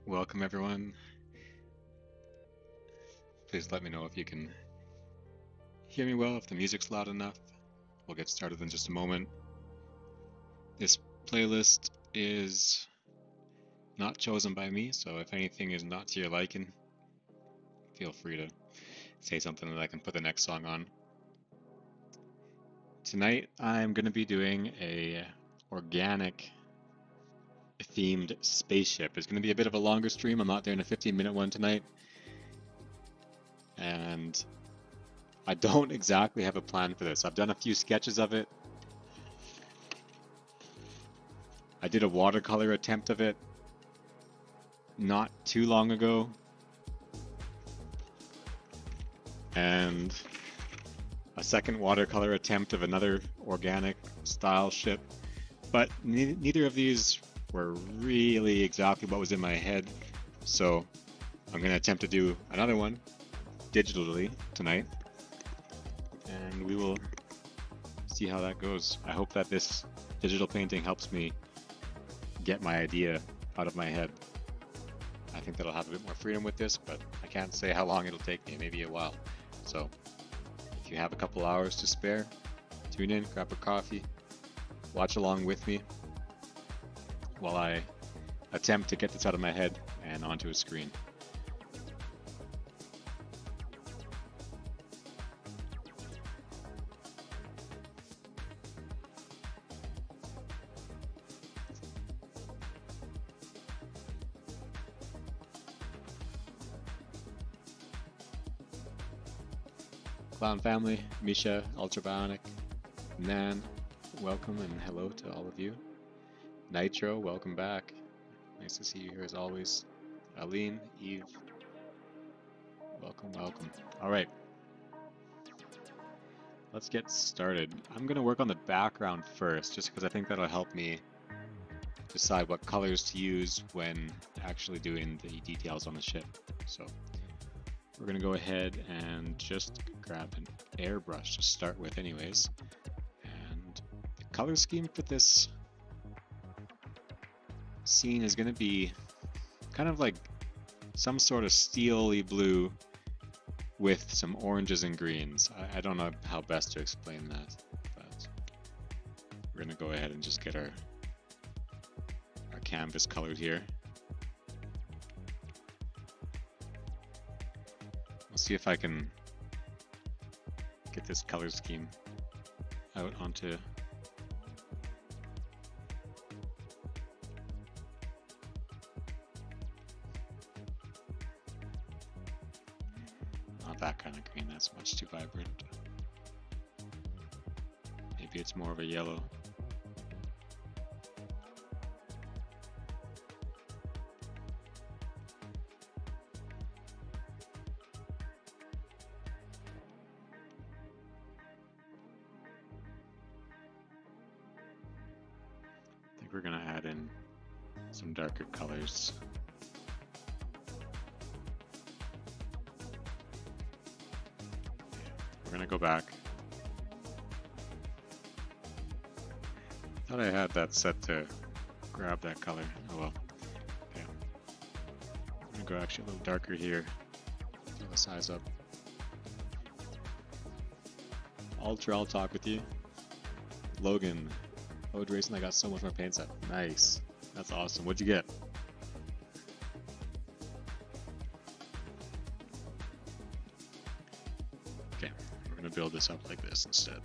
Welcome everyone. Please let me know if you can hear me well, if the music's loud enough. We'll get started in just a moment. This playlist is not chosen by me, so if anything is not to your liking, feel free to say something that I can put the next song on. Tonight I'm going to be doing a organic themed spaceship. It's going to be a bit of a longer stream. I'm not doing a 15-minute one tonight. And I don't exactly have a plan for this. I've done a few sketches of it. I did a watercolor attempt of it not too long ago. And a second watercolor attempt of another organic style ship. But neither of these were really exactly what was in my head. So I'm going to attempt to do another one digitally tonight. And we will see how that goes. I hope that this digital painting helps me get my idea out of my head. I think that I'll have a bit more freedom with this, but I can't say how long it'll take me, maybe a while. So if you have a couple hours to spare, tune in, grab a coffee, watch along with me while I attempt to get this out of my head and onto a screen. Clown family, Misha, Ultrabionic, Nan, welcome and hello to all of you. Nitro, welcome back. Nice to see you here as always. Aline, Eve, welcome, welcome. All right, let's get started. I'm going to work on the background first, just because I think that'll help me decide what colors to use when actually doing the details on the ship. So we're going to go ahead and just grab an airbrush to start with anyways. And the color scheme for this scene is going to be kind of like some sort of steely blue with some oranges and greens. I don't know how best to explain that, but we're going to go ahead and just get our canvas colored here. I'll see if I can get this color scheme out onto not that kind of green, that's much too vibrant. Maybe it's more of a yellow. We're going to add in some darker colors. We're going to go back. Thought I had that set to grab that color. Oh well. Okay. I'm going to go actually a little darker here. Get the size up. Ultra, I'll talk with you. Logan. Ode Racing, I got so much more paint set. Nice. That's awesome. What'd you get? Okay, we're going to build this up like this instead.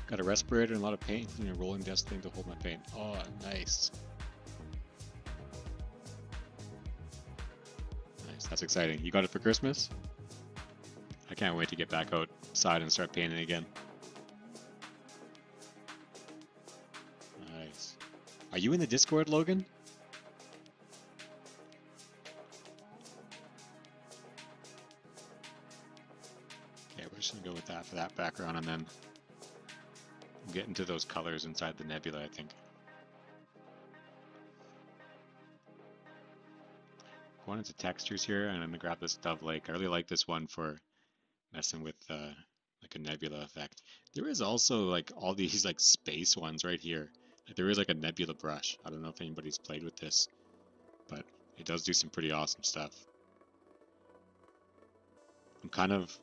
Got a respirator and a lot of paint and a rolling desk thing to hold my paint. Oh, nice. Nice, that's exciting. You got it for Christmas? I can't wait to get back outside and start painting again. Nice. Are you in the Discord, Logan? Okay, we're just gonna go with that for that background, and then We'll get into those colors inside the nebula, I think. Going into textures here, and I'm gonna grab this Dove Lake. I really like this one for messing with like a nebula effect. There is also like all these like space ones right here. Like, there is like a Nebula Brush. I don't know if anybody's played with this, but it does do some pretty awesome stuff. I'm kind of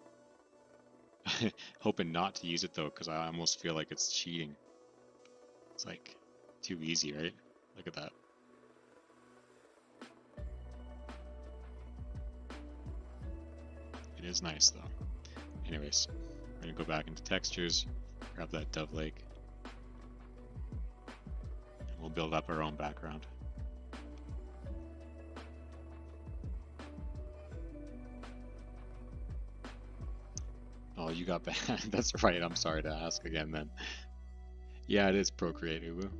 hoping not to use it though, because I almost feel like it's cheating. It's like too easy, right? Look at that. It is nice though. Anyways, we're gonna go back into textures, grab that Dove Lake, and we'll build up our own background. Oh, you got banned. That's right. I'm sorry to ask again then. Yeah, it is Procreate, Ubu.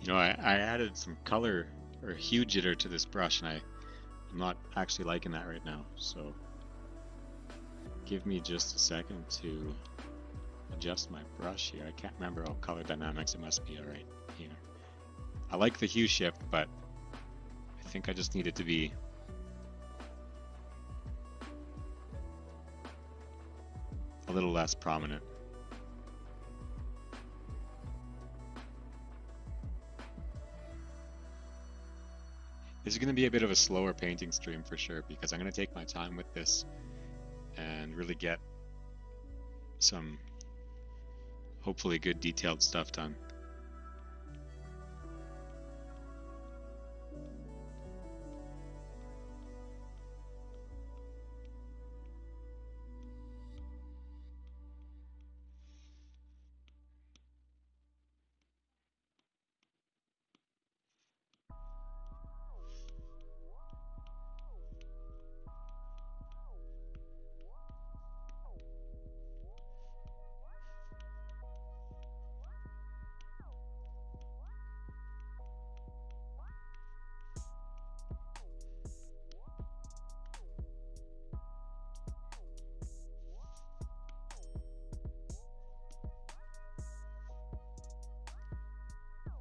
You know, I added some color or hue jitter to this brush, and I'm not actually liking that right now. So give me just a second to adjust my brush here. I can't remember all color dynamics. It must be all right here. I like the hue shift, but I think I just need it to be a little less prominent. This is going to be a bit of a slower painting stream for sure, because I'm going to take my time with this and really get some hopefully good detailed stuff done.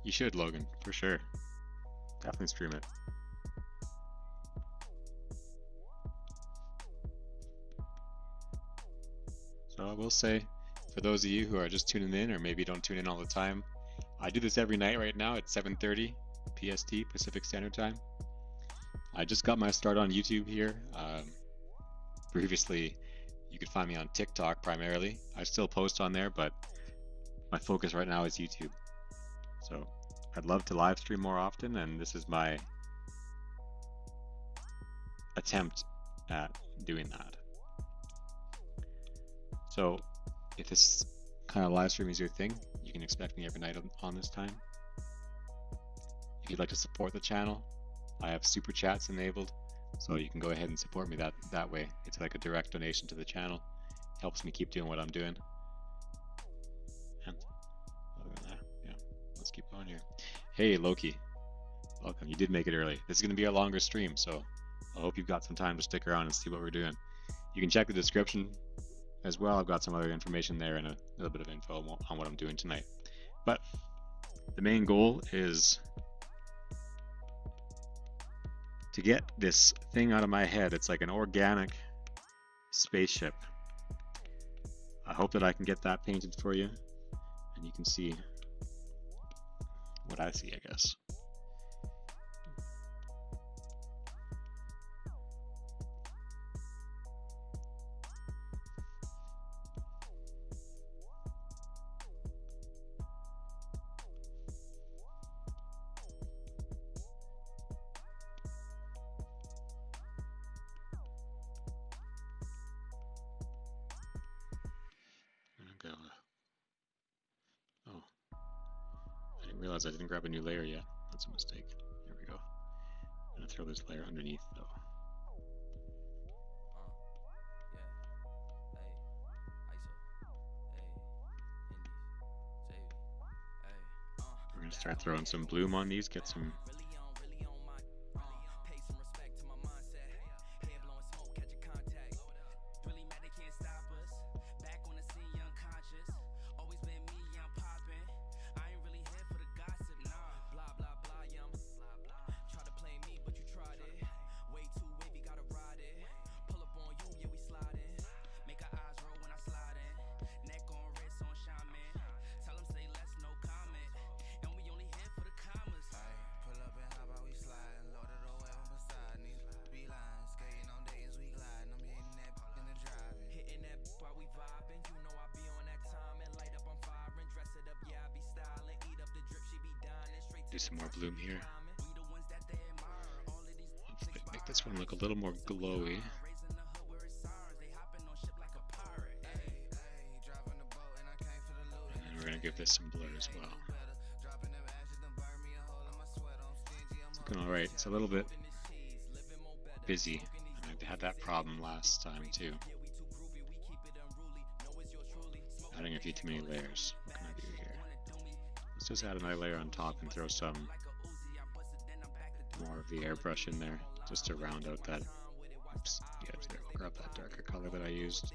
You should, Logan, for sure. Definitely stream it. So I will say, for those of you who are just tuning in, or maybe don't tune in all the time, I do this every night right now at 7:30 PST, Pacific Standard Time. I just got my start on YouTube here. Previously, you could find me on TikTok primarily. I still post on there, but my focus right now is YouTube. So I'd love to live stream more often, and this is my attempt at doing that. So if this kind of live stream is your thing, you can expect me every night on this time. If you'd like to support the channel, I have super chats enabled, so you can go ahead and support me that way. It's like a direct donation to the channel. It helps me keep doing what I'm doing. And other than that, yeah, let's keep going here. Hey Loki, welcome. You did make it early. This is going to be a longer stream, so I hope you've got some time to stick around and see what we're doing. You can check the description as well. I've got some other information there and a little bit of info on what I'm doing tonight. But the main goal is to get this thing out of my head. It's like an organic spaceship. I hope that I can get that painted for you, and you can see what I see, I guess. Oh, I didn't realize I didn't grab a new layer yet. That's a mistake. There we go. I'm gonna throw this layer underneath though. Start throwing some bloom on these, get some do some more bloom here. Hopefully make this one look a little more glowy. And then we're going to give this some blur as well. It's looking alright. It's a little bit busy. I had that problem last time too. Adding a few too many layers. What can I do here? Let's just add another layer on top and throw some more of the airbrush in there just to round out that, oops, the edge there. We'll grab that darker color that I used.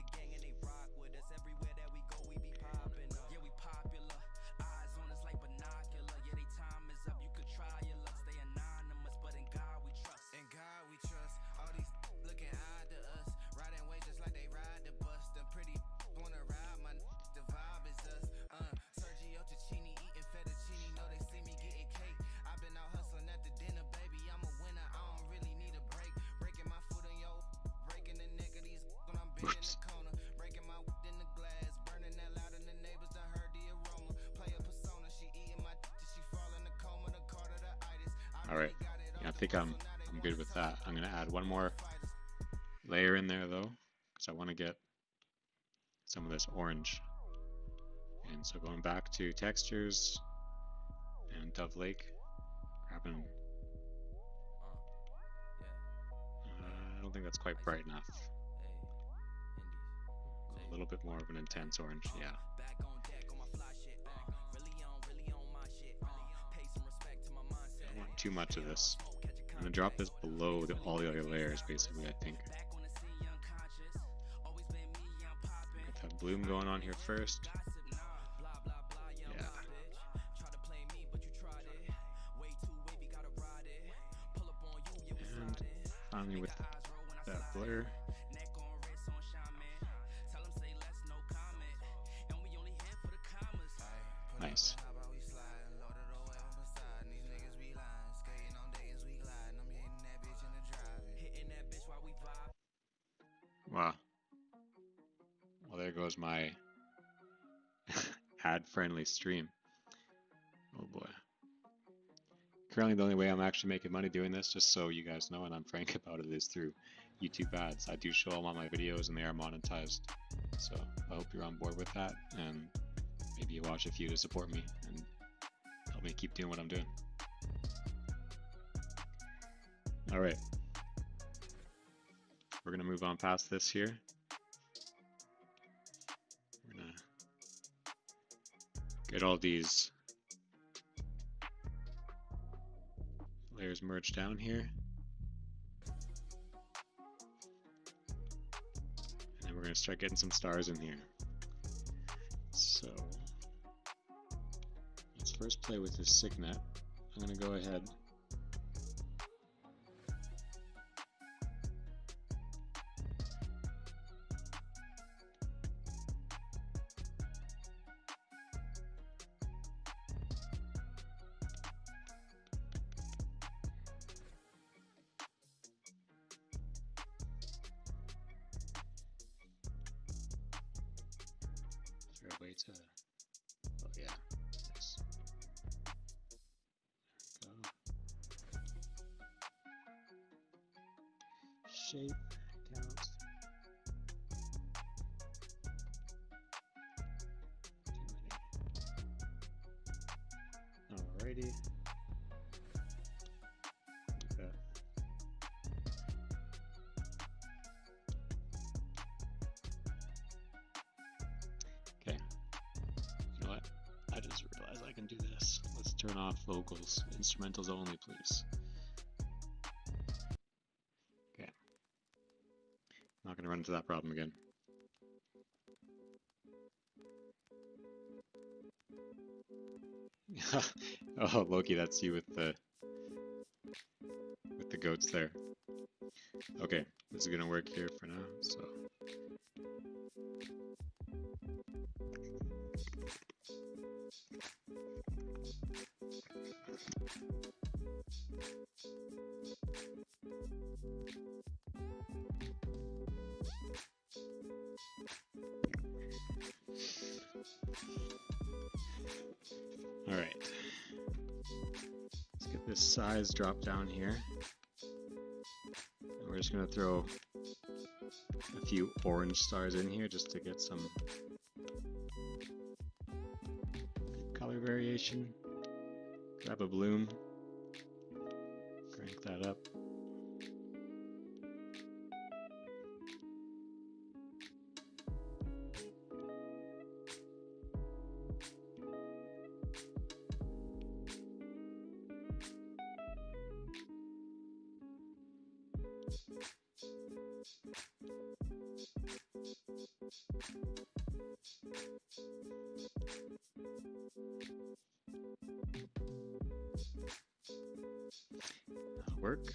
Oops. Alright, yeah, I think I'm good with that. I'm going to add one more layer in there though, because I want to get some of this orange. And so going back to textures and Dove Lake, grabbing, I don't think that's quite bright enough. A little bit more of an intense orange, yeah. I don't want too much of this. I'm going to drop this below all the other layers, basically, I think. Get that bloom going on here first. Yeah. And finally with that blur. Nice. Wow. Well, there goes my ad-friendly stream. Oh boy. Currently, the only way I'm actually making money doing this, just so you guys know, and I'm frank about it, is through YouTube ads. I do show them on my videos and they are monetized. So I hope you're on board with that, and maybe you watch a few to support me and help me keep doing what I'm doing. All right. We're going to move on past this here. We're going to get all these layers merged down here. And then we're going to start getting some stars in here. So let's first play with this signet. I'm going to go ahead . Is there a way to, oh yeah, nice. There we go. Shape, count. Alrighty. Okay. Okay. You know what? I just realized I can do this. Let's turn off vocals. Instrumentals only, please. Okay. Not gonna run into that problem again. Oh, Loki, that's you with the goats there. Okay, this is gonna work here for now, so. All right, let's get this size drop down here. And we're just gonna throw a few orange stars in here just to get some color variation. Grab a bloom, crank that up. That'll work.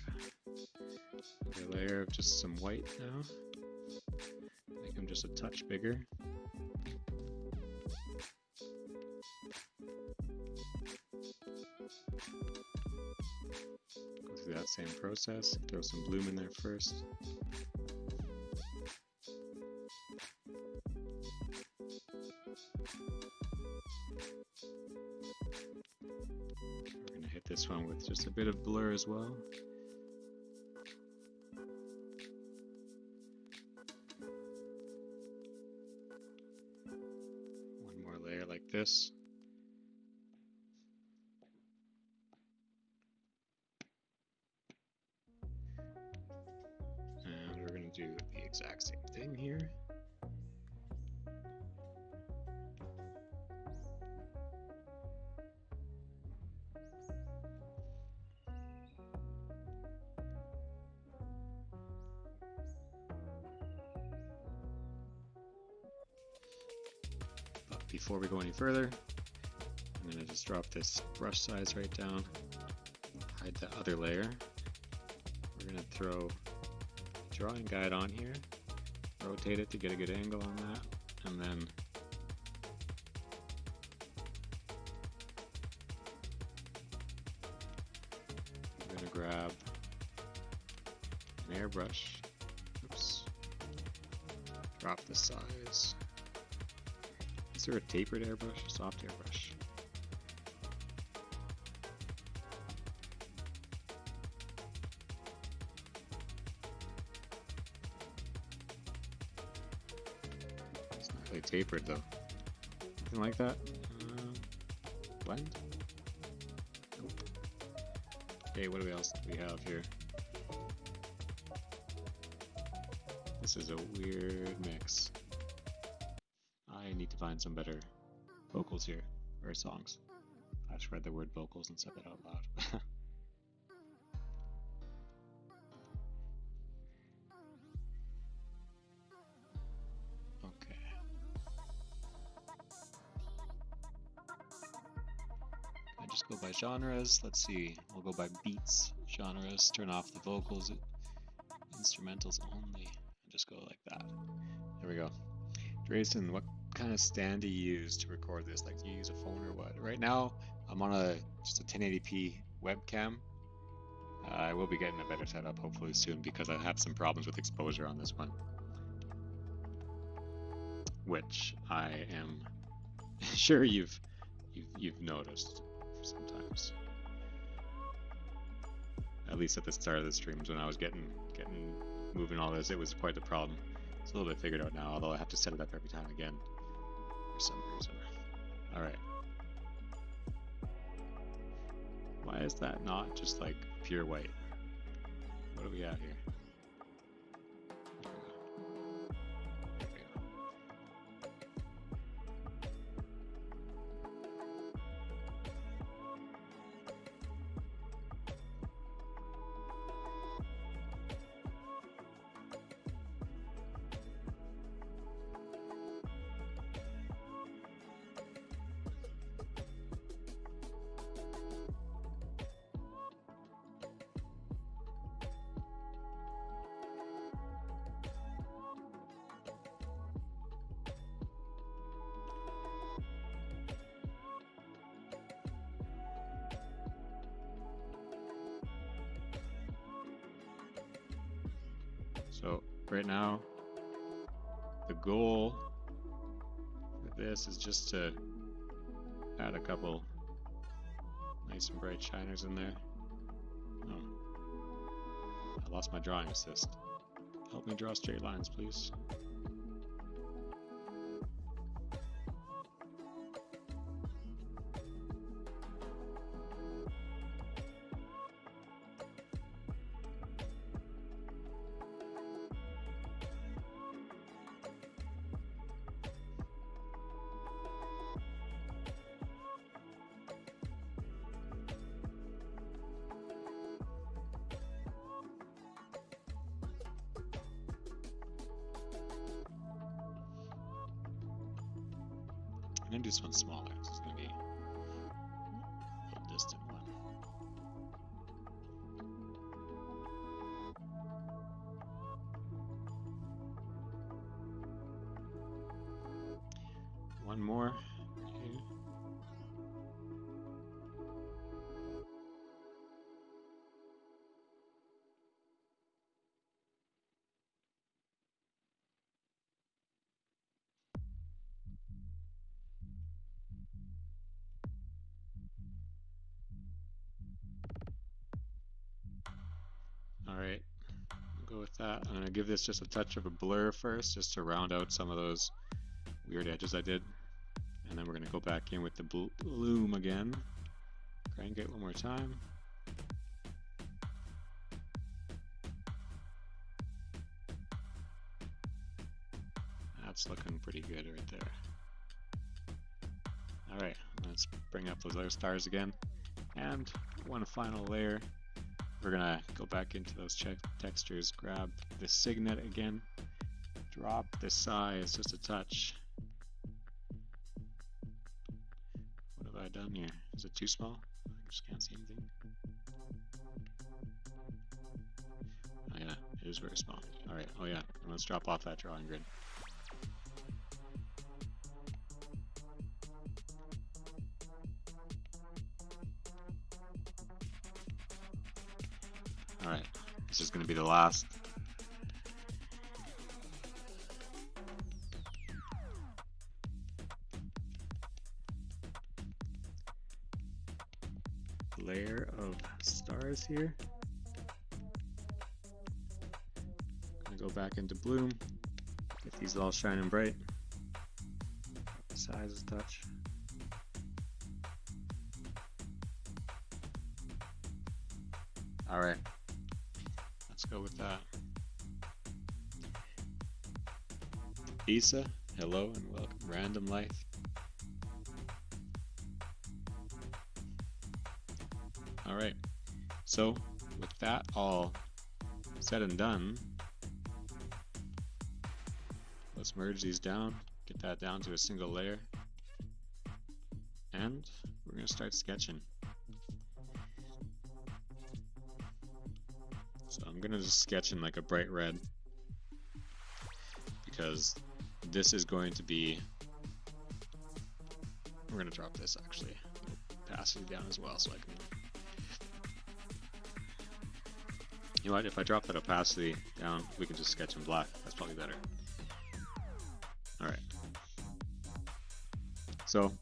Another layer of just some white now. Make them just a touch bigger. Go through that same process. Throw some bloom in there first. We're going to hit this one with just a bit of blur as well. One more layer like this. And we're going to do the exact same thing here. But before we go any further, I'm going to just drop this brush size right down, hide the other layer. We're going to throw a drawing guide on here, rotate it to get a good angle on that, and then I'm going to grab an airbrush, oops, drop the size. Is there a tapered airbrush or soft airbrush? It's not really tapered though. Anything like that? Blend? Nope. Okay, what else do we have here? This is a weird mix. I need to find some better vocals here, or songs. I just read the word vocals and said that out loud. Okay. I just go by genres. Let's see. We'll go by beats, genres, turn off the vocals, instrumentals only, and just go like that. There we go. Grayson, what kind of stand do you use to record this? Like, do you use a phone or what? Right now, I'm on just a 1080p webcam. I will be getting a better setup hopefully soon because I have some problems with exposure on this one, which I am sure you've noticed sometimes. At least at the start of the streams when I was getting moving all this, it was quite a problem. It's a little bit figured out now, although I have to set it up every time again for some reason. All right. Why is that not just like pure white? What do we have here? There we go. right now, the goal for this is just to add a couple nice and bright shiners in there. Oh, I lost my drawing assist. Help me draw straight lines, please. I'm gonna do this one smaller. This is gonna be a little distant one. One more. Okay. All right, I'll go with that. I'm gonna give this just a touch of a blur first, just to round out some of those weird edges I did. And then we're gonna go back in with the bloom again. Crank it one more time. That's looking pretty good right there. All right, let's bring up those other stars again. And one final layer. We're gonna go back into those textures, grab the signet again, drop the size just a touch. What have I done here? Is it too small? I just can't see anything. Oh yeah, it is very small. All right, oh yeah, and let's drop off that drawing grid. All right, this is going to be the last. Layer of stars here. Gonna go back into bloom, get these all shining bright. The size is touch. All right. Let's go with that. Isa, hello and welcome. Random Life. All right. So with that all said and done, let's merge these down, get that down to a single layer, and we're going to start sketching. So I'm going to just sketch in like a bright red, because this is going to be, we're going to drop this actually, opacity down as well so I can, you know what, if I drop that opacity down, we can just sketch in black. That's probably better. Alright. So,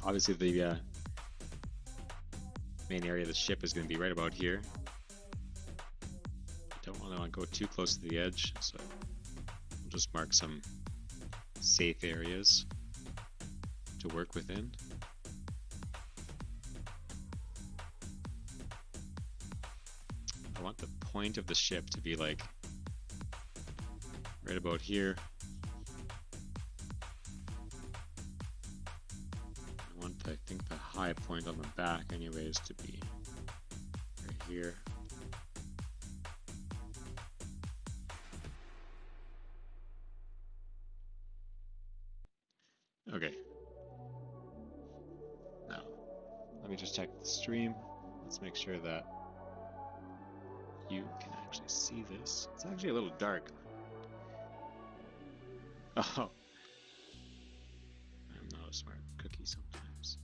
obviously the main area of the ship is going to be right about here. Don't want to go too close to the edge, so we'll just mark some safe areas to work within. I want the point of the ship to be like right about here. I want, I think, the high point on the back anyways to be right here. Okay. Now, let me just check the stream. Let's make sure that you can actually see this. It's actually a little dark. Oh. I'm not a smart cookie sometimes.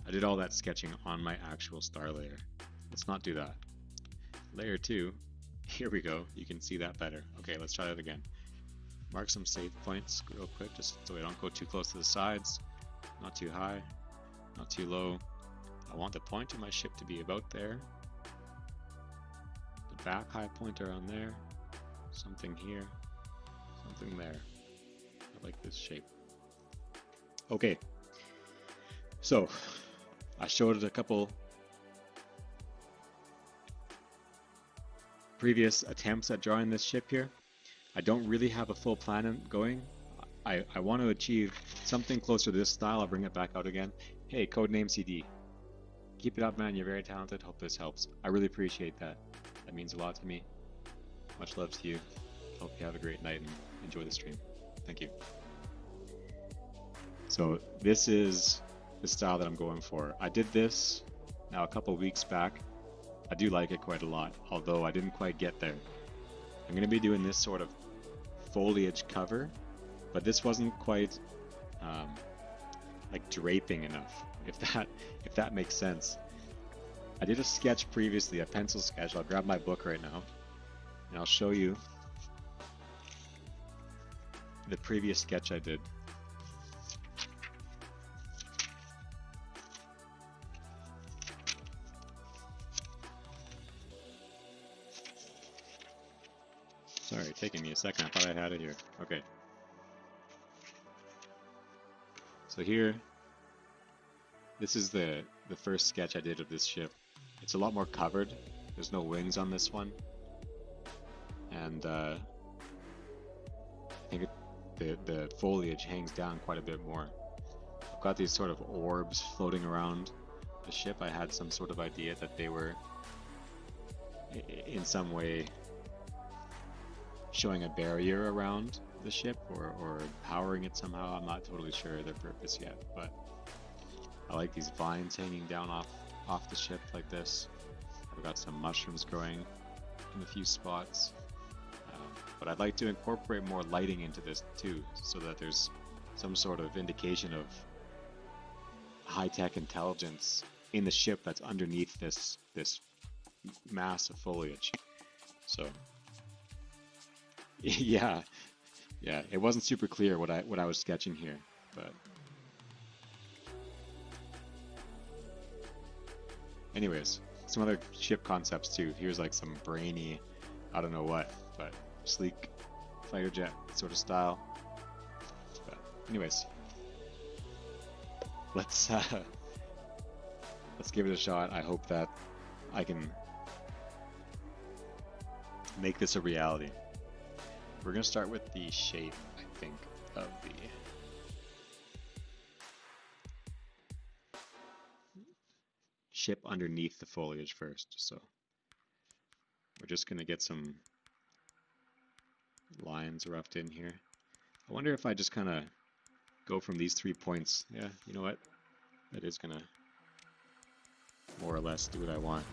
I did all that sketching on my actual star layer. Let's not do that. Layer 2 Here we go. You can see that better. Okay, let's try that again. Mark some safe points real quick, just so we don't go too close to the sides. Not too high, not too low. I want the point of my ship to be about there. The back high point around there. Something here. Something there. I like this shape. Okay. So, I showed a couple previous attempts at drawing this ship here. I don't really have a full plan going. I want to achieve something closer to this style. I'll bring it back out again. Hey, Codename CD. Keep it up, man. You're very talented. Hope this helps. I really appreciate that. That means a lot to me. Much love to you. Hope you have a great night and enjoy the stream. Thank you. So this is the style that I'm going for. I did this now a couple weeks back. I do like it quite a lot, although I didn't quite get there. I'm going to be doing this sort of foliage cover, but this wasn't quite like draping enough, if that makes sense. I did a sketch previously, a pencil sketch. I'll grab my book right now and I'll show you the previous sketch I did. Sorry, taking me a second. I thought I had it here. Okay. So here, this is the first sketch I did of this ship. It's a lot more covered. There's no wings on this one. And I think the foliage hangs down quite a bit more. I've got these sort of orbs floating around the ship. I had some sort of idea that they were in some way showing a barrier around the ship or powering it somehow. I'm not totally sure their purpose yet, but I like these vines hanging down off the ship like this. I've got some mushrooms growing in a few spots, but I'd like to incorporate more lighting into this too, so that there's some sort of indication of high-tech intelligence in the ship that's underneath this mass of foliage. So yeah, it wasn't super clear what I was sketching here, but anyways, some other ship concepts too. Here's like some brainy, I don't know what, but sleek fighter jet sort of style. But anyways, let's give it a shot. I hope that I can make this a reality. We're going to start with the shape, I think, of the ship underneath the foliage first. So we're just going to get some lines roughed in here. I wonder if I just kind of go from these 3 points. Yeah, you know what? That is going to more or less do what I want.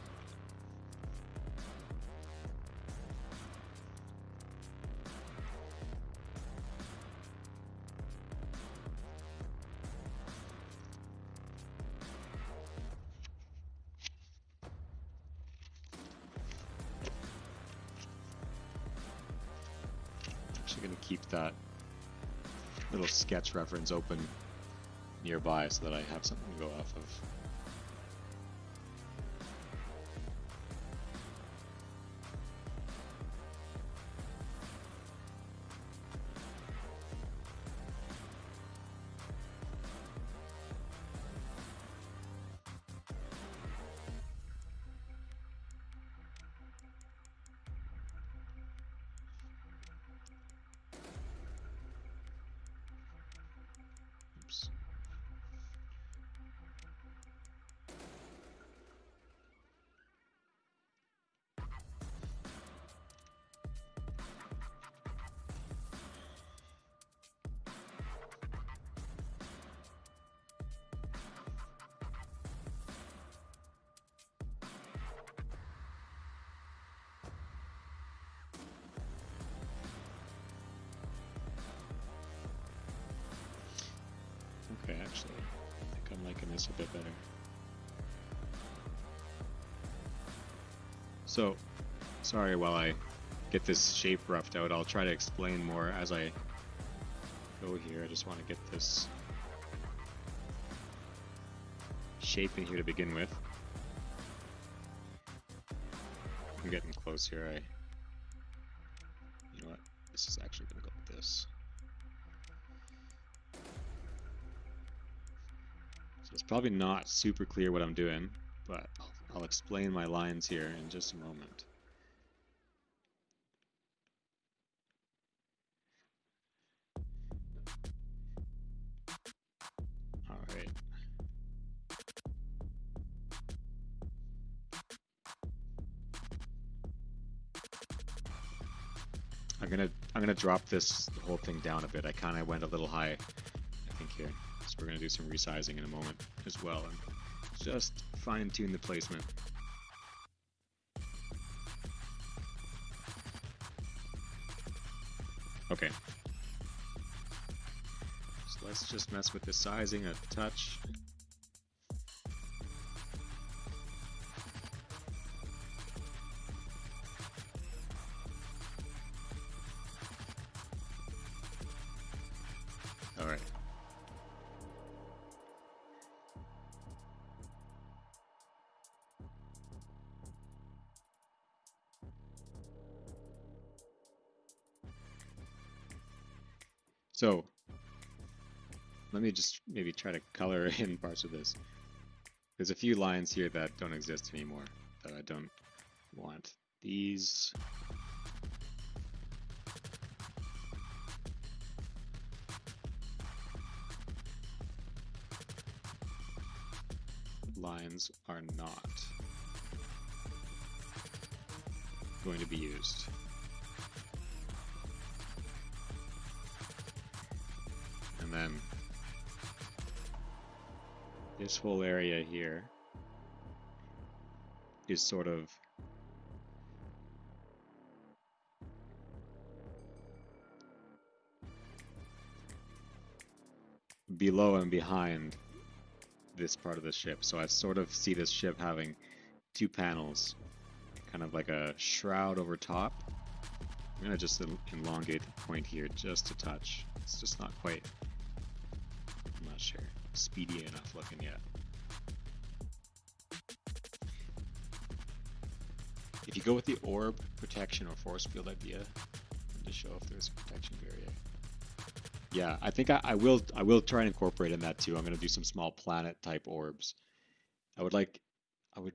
Going to keep that little sketch reference open nearby so that I have something to go off of. Okay, actually, I think I'm liking this a bit better. So, sorry while I get this shape roughed out. I'll try to explain more as I go here. I just want to get this shape in here to begin with. I'm getting close here. You know what? This is actually going to go with this. So it's probably not super clear what I'm doing, but I'll explain my lines here in just a moment. All right. I'm gonna drop this whole thing down a bit. I kind of went a little high, I think here. So we're gonna do some resizing in a moment as well, and just fine tune the placement. Okay. So let's just mess with the sizing a touch. All right. So let me just maybe try to color in parts of this. There's a few lines here that don't exist anymore that I don't want. These lines are not going to be used. And then this whole area here is sort of below and behind this part of the ship. So I sort of see this ship having two panels, kind of like a shroud over top. I'm going to just elongate the point here just a touch. It's just not quite, I'm not sure, speedy enough looking yet. If you go with the orb protection or force field idea, to show if there's a protection barrier. Yeah, I think I will try and incorporate in that too. I'm going to do some small planet type orbs. I would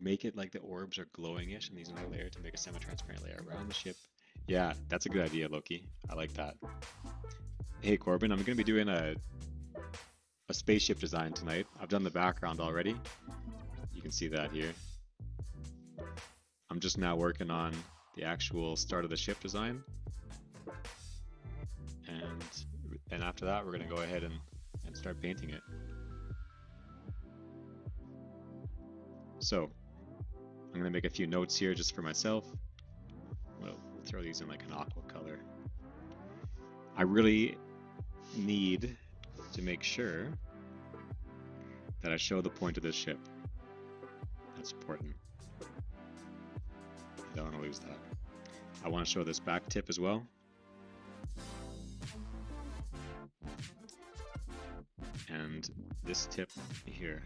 make it like the orbs are glowing-ish and these another layer to make a semi-transparent layer around the ship. Yeah, that's a good idea, Loki. I like that. Hey Corbin, I'm going to be doing a spaceship design tonight. I've done the background already. You can see that here. I'm just now working on the actual start of the ship design. And after that, we're going to go ahead and start painting it. So, I'm going to make a few notes here just for myself. We'll throw these in like an aqua color. I really need to make sure that I show the point of this ship. That's important. I don't want to lose that. I want to show this back tip as well. And this tip here.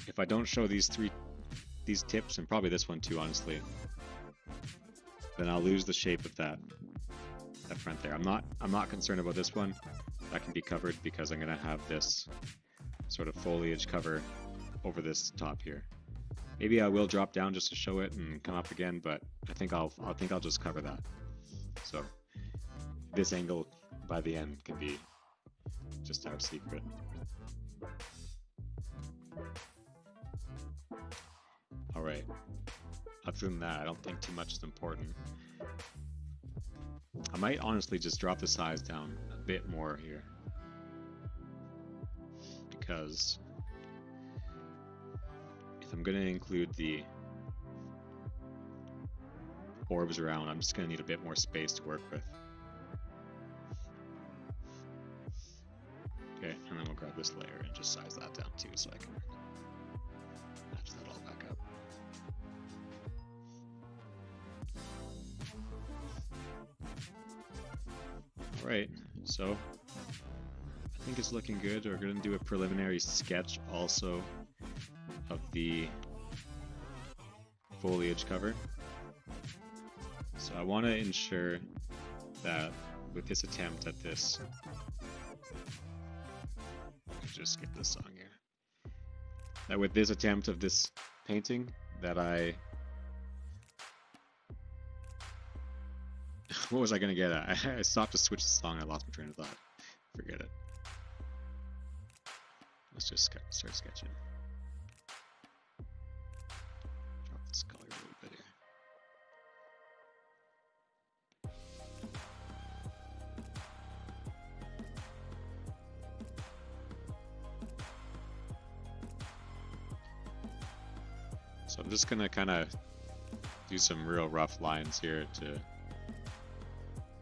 If I don't show these tips, and probably this one too, honestly, then I'll lose the shape of that front there. I'm not concerned about this one. That can be covered because I'm gonna have this sort of foliage cover over this top here. Maybe I will drop down just to show it and come up again, but I think I'll just cover that. So this angle by the end can be just our secret. All right. Other than that, I don't think too much is important. I might honestly just drop the size down a bit more here, because if I'm going to include the orbs around, I'm just going to need a bit more space to work with. Okay, and then we'll grab this layer and just size that down too so I can match that all back up. Alright, so I think it's looking good. We're going to do a preliminary sketch also of the foliage cover. So I want to ensure that with this attempt at this, just skip this song here, that with this attempt of this painting that what was I going to get at? I stopped to switch the song and I lost my train of thought. Forget it. Let's just start sketching. Drop this color a little bit here. So I'm just going to kind of do some real rough lines here to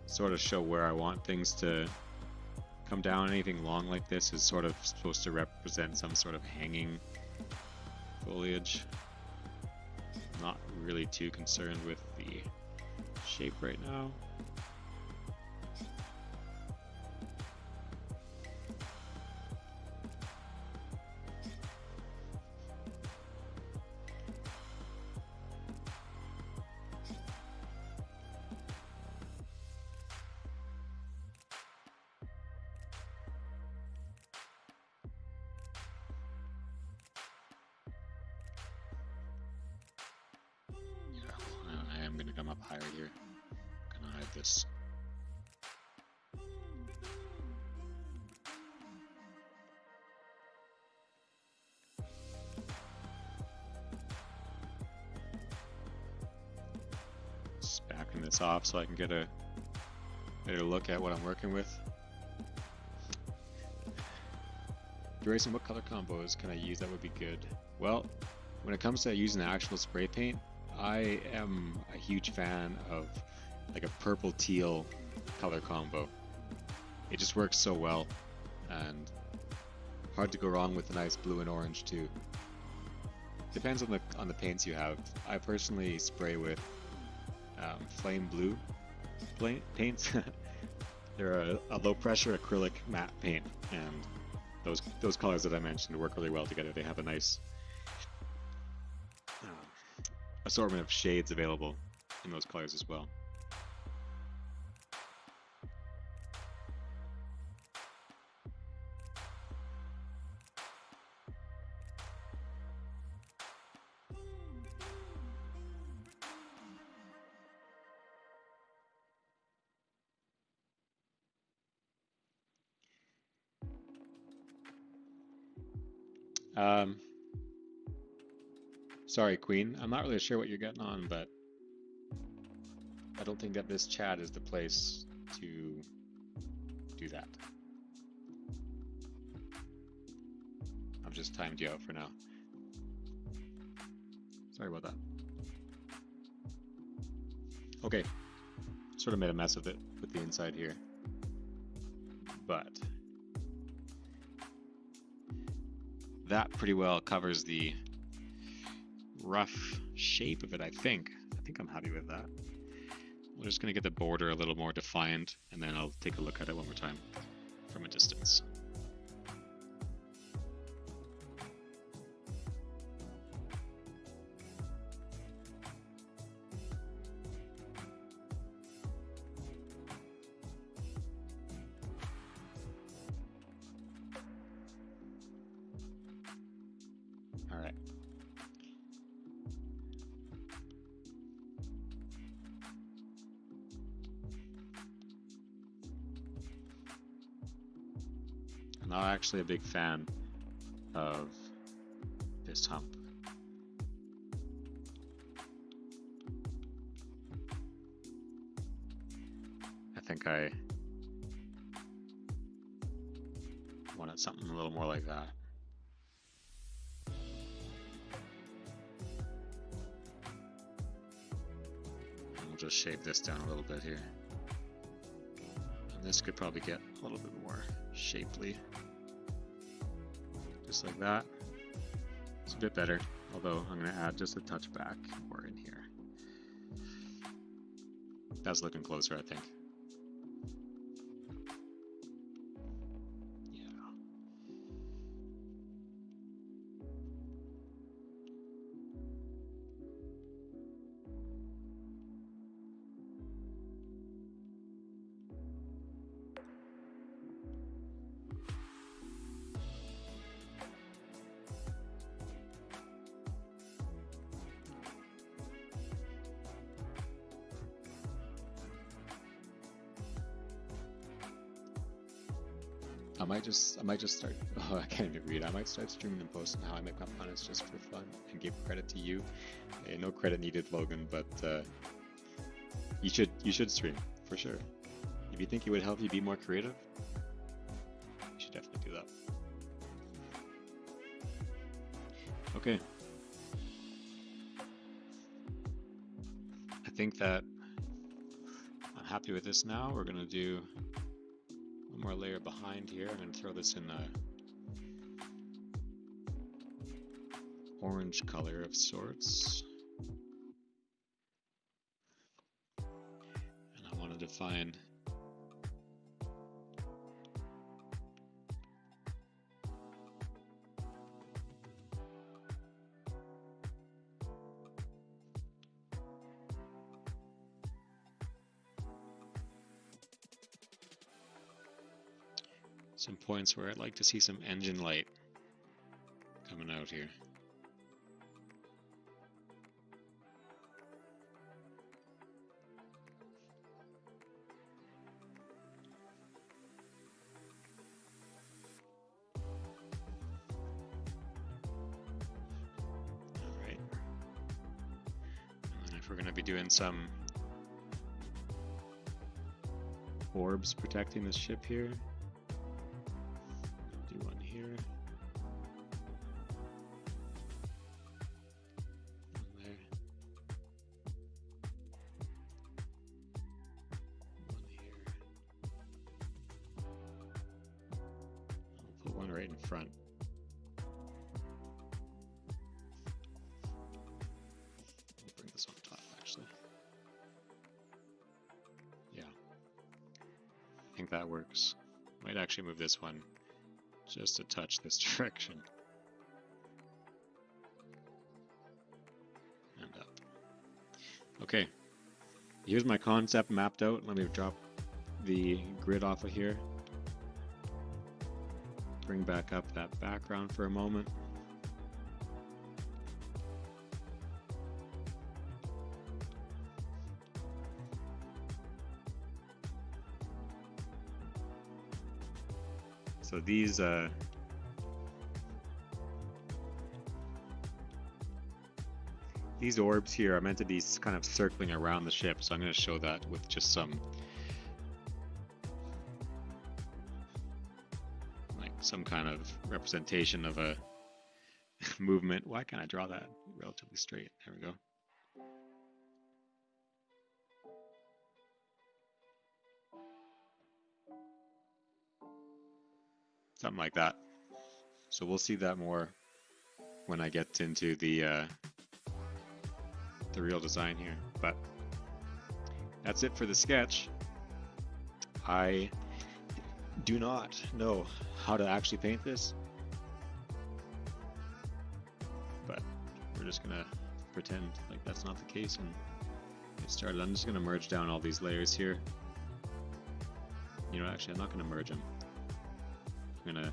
sort of show where I want things to come down. Anything long like this is sort of supposed to represent some sort of hanging foliage. I'm not really too concerned with the shape right now. I'm going to come up higher here. I'm going to hide this. Just backing this off so I can get a better look at what I'm working with. Duration, what color combos can I use that would be good? Well, when it comes to using actual spray paint, I am a huge fan of like a purple teal color combo. It just works so well, and hard to go wrong with a nice blue and orange too. Depends on the paints you have. I personally spray with flame blue paints. They're a low pressure acrylic matte paint, and those colors that I mentioned work really well together. They have a nice assortment of shades available in those colors as well. Sorry, Queen. I'm not really sure what you're getting on, but I don't think that this chat is the place to do that. I've just timed you out for now. Sorry about that. Okay, sort of made a mess of it with the inside here, but that pretty well covers the rough shape of it, I think. I think I'm happy with that. We're just going to get the border a little more defined, and then I'll take a look at it one more time from a distance. All right. I'm not actually a big fan of this hump. I think I wanted something a little more like that. And we'll just shave this down a little bit here. And this could probably get a little bit more shapely. Just like that. It's a bit better, although I'm going to add just a touch back more in here. That's looking closer, I think. I might just start. Oh, I can't even read. I might start streaming and posting how I make my planets just for fun and give credit to you. No credit needed, Logan, but you should stream for sure. If you think it would help you be more creative, you should definitely do that. Okay. I think that I'm happy with this now. We're gonna do one more layer behind here. I'm gonna throw this in a orange color of sorts. And I want to define some points where I'd like to see some engine light coming out here. Alright. And then if we're going to be doing some orbs protecting the ship here, do one here. One there. One here. I'll put one right in front. I'll bring this on top actually. Yeah. I think that works. Might actually move this one just to touch this direction. And up. Okay. Here's my concept mapped out. Let me drop the grid off of here. Bring back up that background for a moment. So these orbs here are meant to be kind of circling around the ship, so I'm going to show that with just some kind of representation of a movement. Why can't I draw that relatively straight? There we go. Something like that. So we'll see that more when I get into the real design here. But that's it for the sketch. I do not know how to actually paint this, but we're just gonna pretend like that's not the case and get started. I'm just gonna merge down all these layers here. You know, actually I'm not gonna merge them. I'm gonna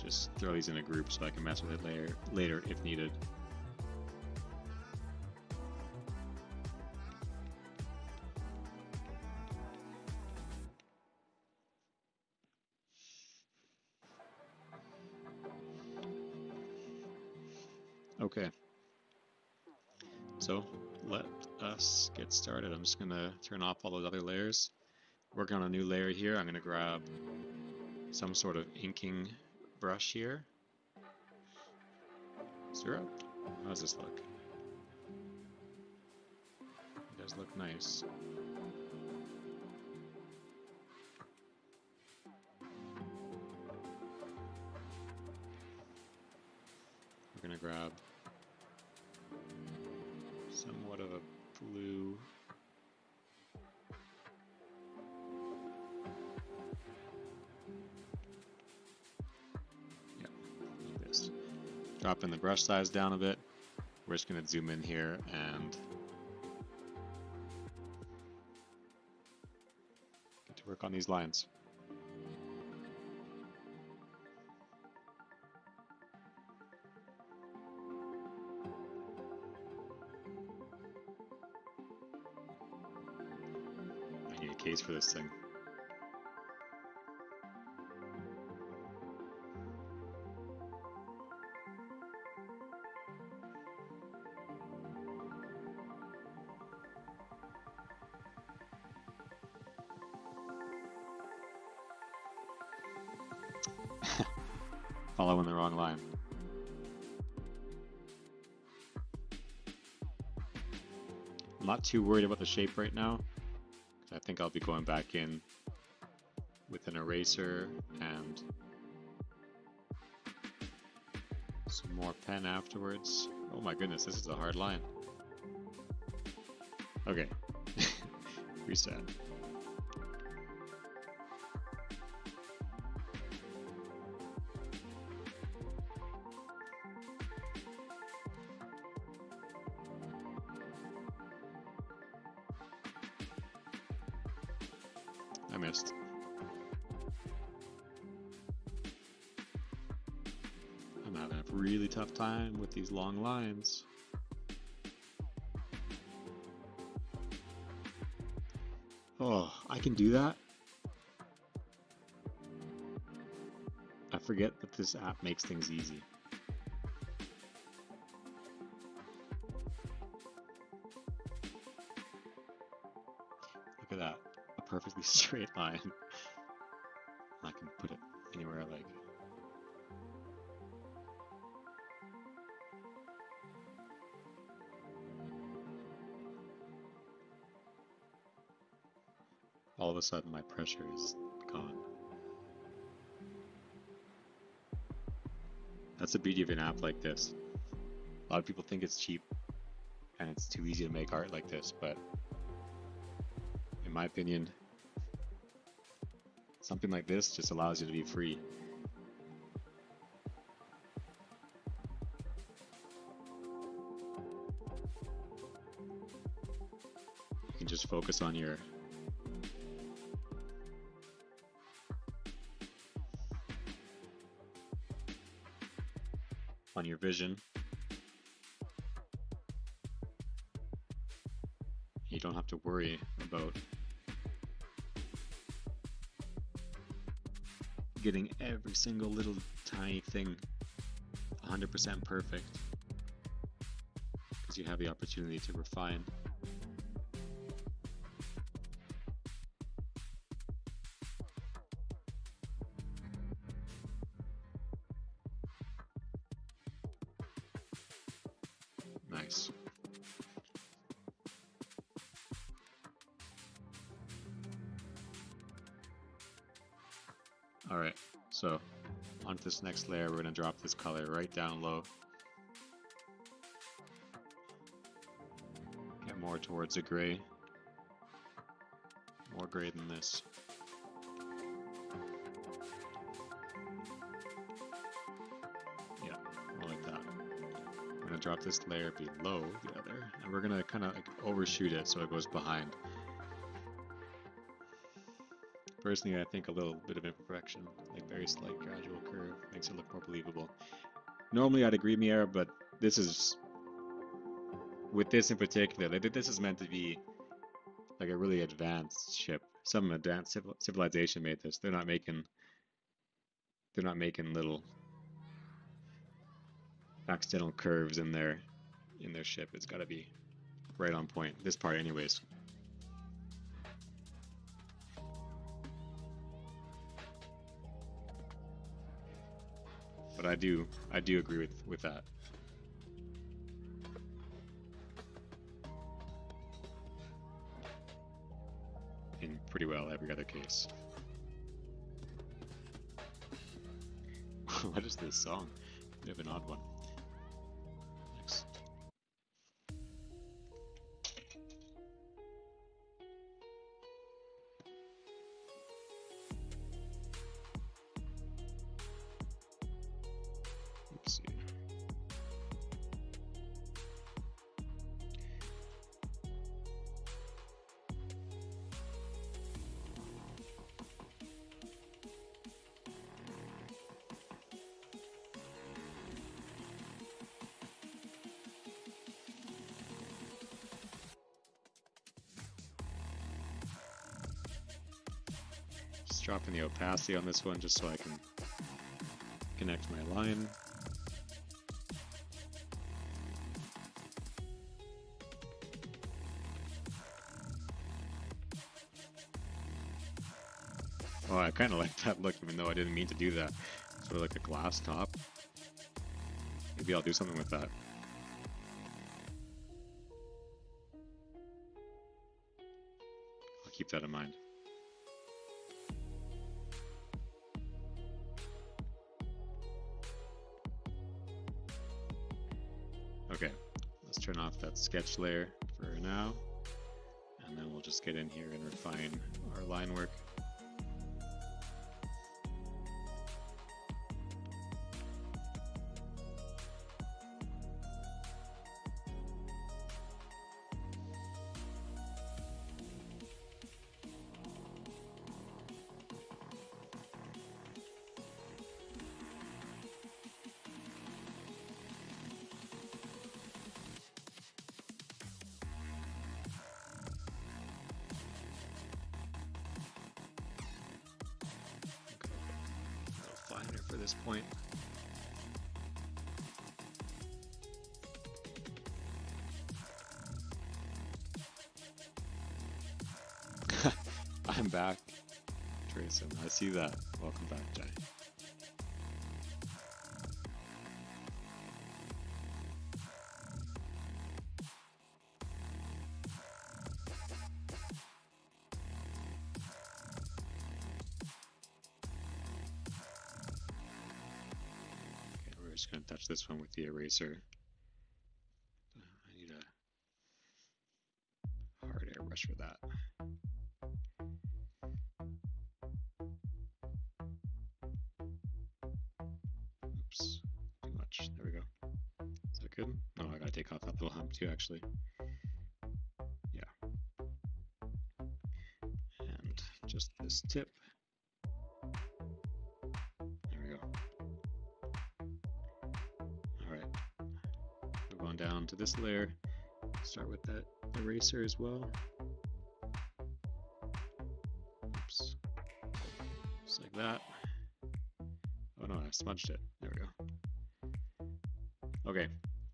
just throw these in a group so I can mess with it later if needed. Okay, so let us get started. I'm just gonna turn off all those other layers, work on a new layer here. I'm gonna grab some sort of inking brush here. Zero. How does this look? It does look nice. We're gonna grab somewhat of a blue. Yeah, like this. Dropping the brush size down a bit. We're just gonna zoom in here and get to work on these lines. I need a case for this thing. following the wrong line. I'm not too worried about the shape right now. I think I'll be going back in with an eraser and some more pen afterwards. Oh my goodness, this is a hard line. Okay, reset. I missed. I'm having a really tough time with these long lines. Oh, I can do that? I forget that this app makes things easy. Look at that. A perfectly straight line. I can put it anywhere I like. All of a sudden my pressure is gone. That's the beauty of an app like this. A lot of people think it's cheap and it's too easy to make art like this, but in my opinion, something like this just allows you to be free. You can just focus on your vision. You don't have to worry about getting every single little tiny thing 100% perfect, because you have the opportunity to refine. Nice. Alright, so onto this next layer, we're going to drop this color right down low. Get more towards a gray. More gray than this. Yeah, more like that. We're going to drop this layer below the other, and we're going to kind of like overshoot it so it goes behind. Personally, I think a little bit of imperfection, like very slight gradual curve, makes it look more believable. Normally I'd agree, Miera, but this is, with this in particular, like, this is meant to be like a really advanced ship. Some advanced civilization made this. They're not making little accidental curves in their ship. It's got to be right on point. This part, anyways. But I do agree with that. In pretty well every other case. What is this song? We have an odd one. Next. Oopsie. Just dropping the opacity on this one just so I can connect my line. Oh, I kind of like that look, even though I didn't mean to do that. It's sort of like a glass top. Maybe I'll do something with that. I'll keep that in mind. Okay, let's turn off that sketch layer for now, and then we'll just get in here and refine our line work. For this point. I'm back, Trayson. I see that. Welcome back, Jay. Just going to touch this one with the eraser. I need a hard airbrush for that. Oops, too much. There we go. Is that good? No, I gotta take off that little hump too, actually. Yeah. And just this tip. Down to this layer, start with that eraser as well. Oops, just like that. Oh no, I smudged it. There we go. Okay,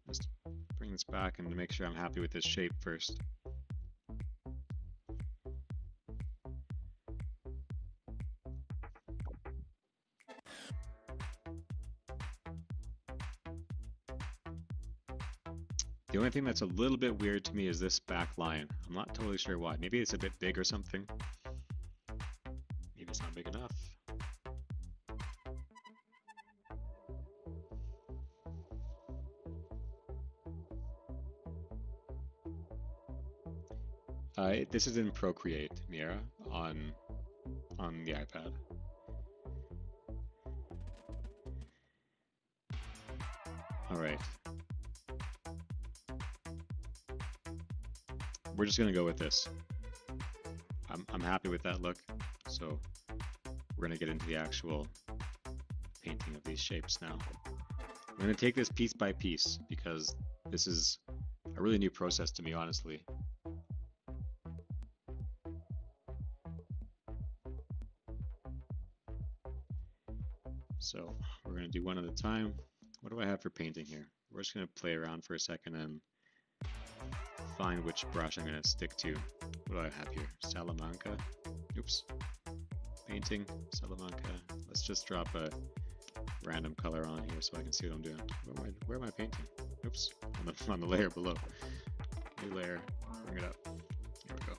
let's bring this back and make sure I'm happy with this shape first. The only thing that's a little bit weird to me is this back line. I'm not totally sure why. Maybe it's a bit big or something. Maybe it's not big enough. This is in Procreate, Mira, on the iPad. All right. We're just gonna go with this. I'm happy with that look, so we're gonna get into the actual painting of these shapes now. I'm gonna take this piece by piece because this is a really new process to me, honestly. So we're gonna do one at a time. What do I have for painting here? We're just gonna play around for a second and find which brush I'm going to stick to. What do I have here? Salamanca. Oops. Painting. Salamanca. Let's just drop a random color on here so I can see what I'm doing. Where am I painting? Oops. On the layer below. New layer. Bring it up. Here we go.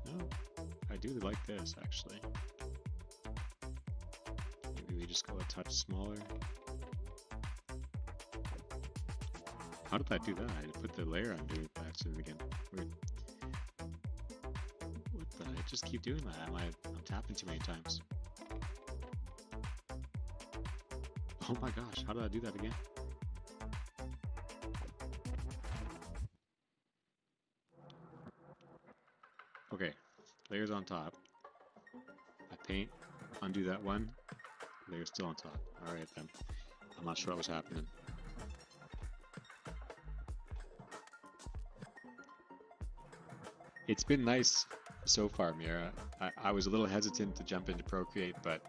Oh, I do like this actually. Maybe we just go a touch smaller. How did I do that? I put the layer on by accident again. Weird. What the? I just keep doing that. I'm tapping too many times. Oh my gosh, how did I do that again? Okay, layers on top. I paint, undo that one. Layer's still on top. Alright then. I'm not sure what was happening. It's been nice so far, Mira. I was a little hesitant to jump into Procreate, but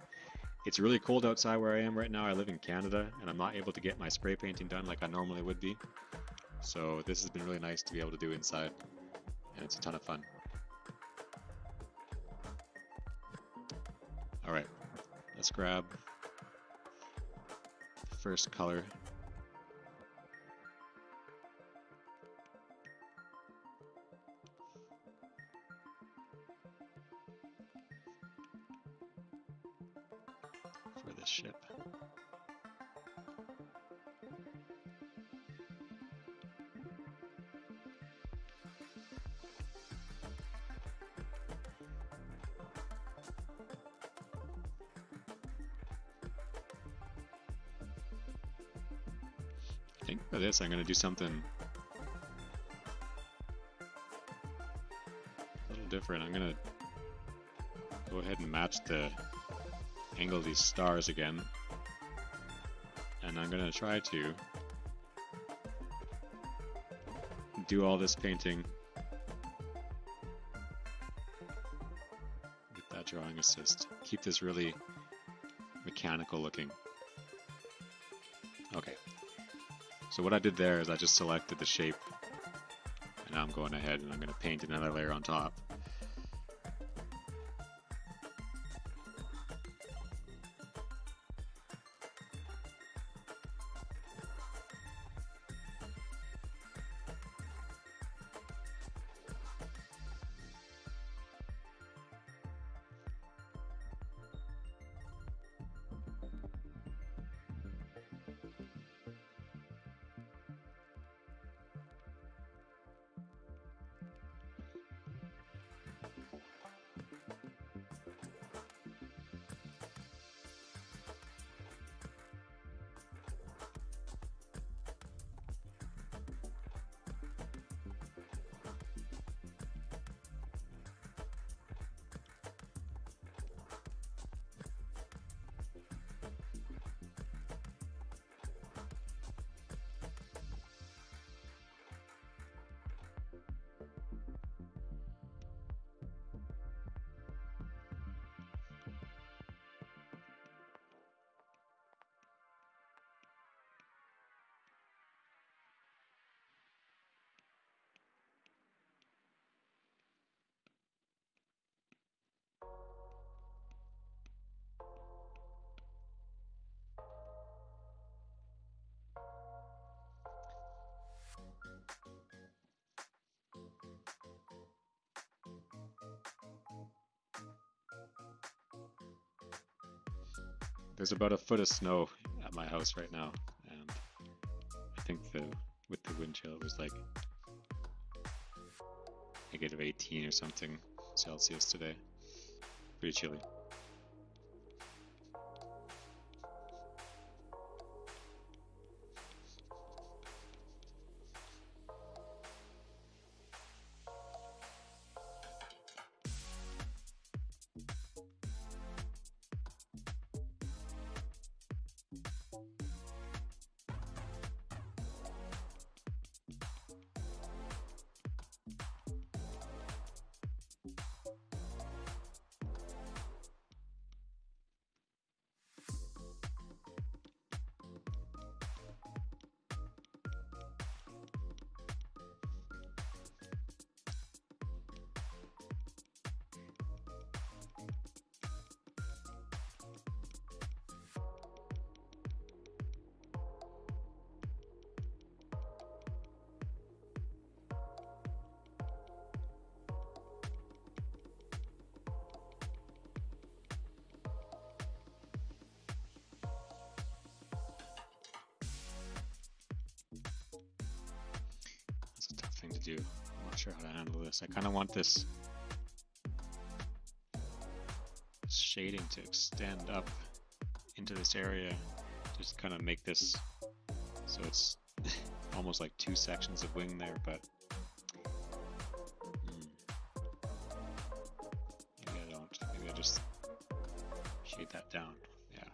it's really cold outside where I am right now. I live in Canada, and I'm not able to get my spray painting done like I normally would be. So this has been really nice to be able to do inside, and it's a ton of fun. Let's grab the first color. For this ship. I think for this I'm going to do something a little different. I'm going to go ahead and match the angle of these stars again, and I'm going to try to do all this painting with that drawing assist. Keep this really mechanical looking. Okay, so what I did there is I just selected the shape, and now I'm going ahead and I'm going to paint another layer on top. There's about a foot of snow at my house right now, and I think with the wind chill it was like -18 or something Celsius today. Pretty chilly. That's a tough thing to do. I'm not sure how to handle this. I kind of want this shading to extend up into this area, just kind of make this so it's almost like two sections of wing there, but maybe I don't. Maybe I just shade that down. Yeah.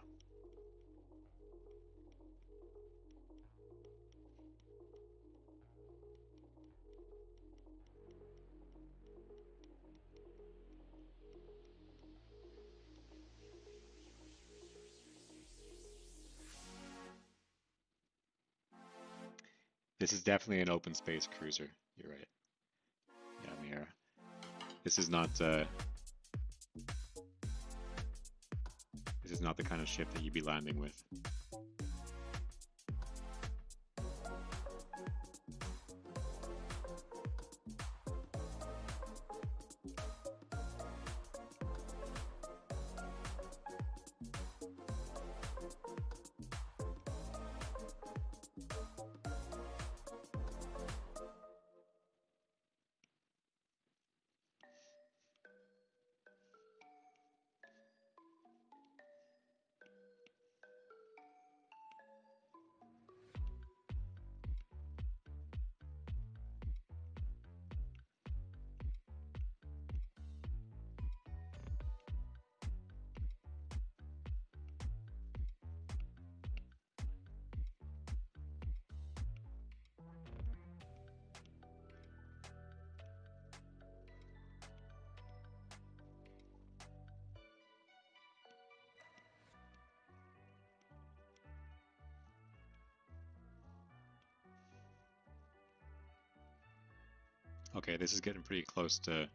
This is definitely an open space cruiser. You're right. Yeah, Mira. This is not not the kind of ship that you'd be landing with. Okay, this is getting pretty close to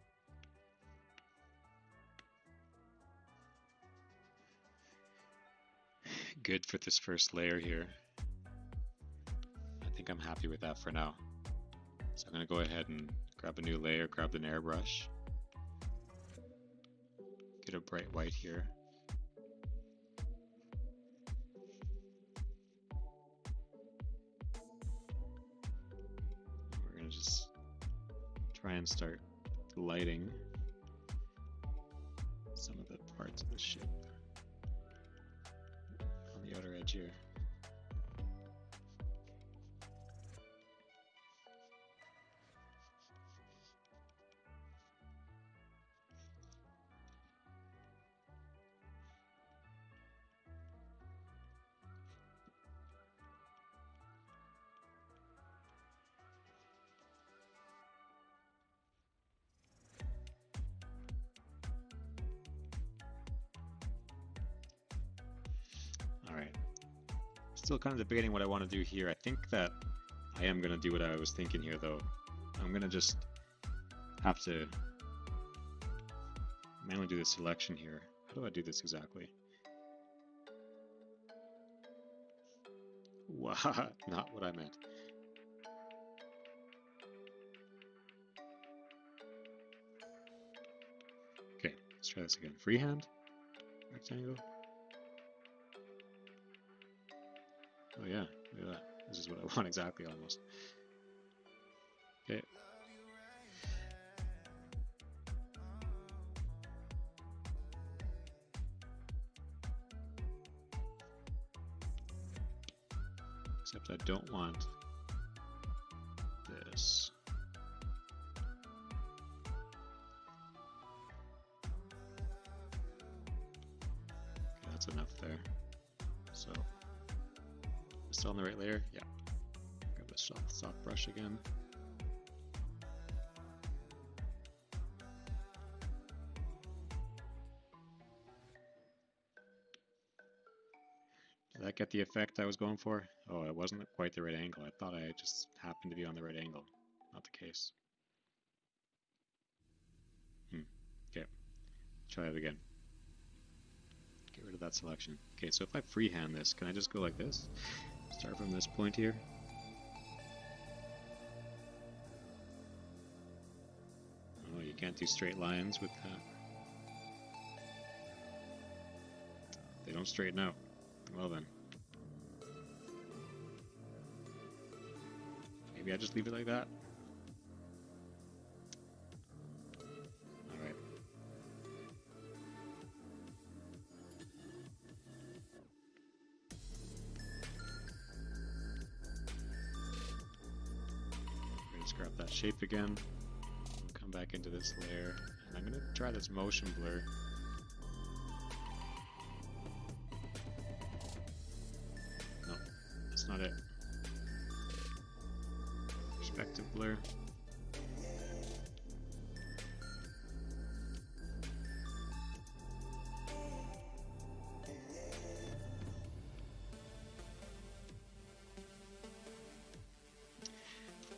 good for this first layer here. I think I'm happy with that for now. So I'm going to go ahead and grab a new layer, grab an airbrush, get a bright white here. We're going to just try and start lighting some of the parts of the ship on the outer edge here. Alright, still kind of debating what I want to do here. I think that I am going to do what I was thinking here though. I'm going to just have to manually do the selection here. How do I do this exactly? Wow, not what I meant. Okay, let's try this again. Freehand, rectangle. Oh yeah, look at that. This is what I want exactly almost. Okay. Except I don't want this. Okay, that's enough there. So, still on the right layer? Yeah. Grab the soft brush again. Did that get the effect I was going for? Oh, it wasn't quite the right angle. I thought I just happened to be on the right angle. Not the case. Okay, try it again. Get rid of that selection. Okay, so if I freehand this, can I just go like this? Start from this point here. Oh, you can't do straight lines with that. They don't straighten out. Well then. Maybe I just leave it like that. Alright. Just grab that shape again. Come back into this layer. And I'm going to try this motion blur. No, that's not it. Perspective blur.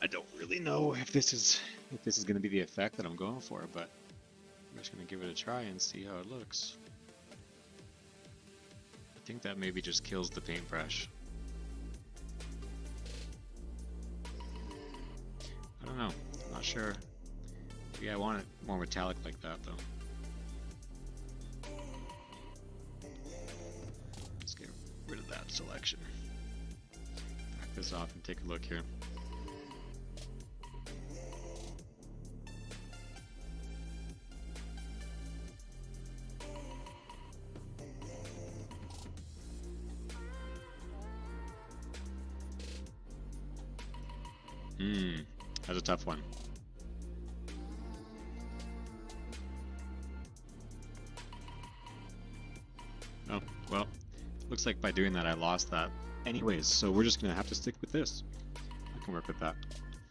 I don't really know if this is going to be the effect that I'm going for, but I'm just going to give it a try and see how it looks. think that maybe just kills the paintbrush. I don't know. I'm not sure. Yeah, I want it more metallic like that though. Let's get rid of that selection. Back this off and take a look here. That's a tough one. Oh, well, looks like by doing that I lost that anyways, so we're just gonna have to stick with this. I can work with that.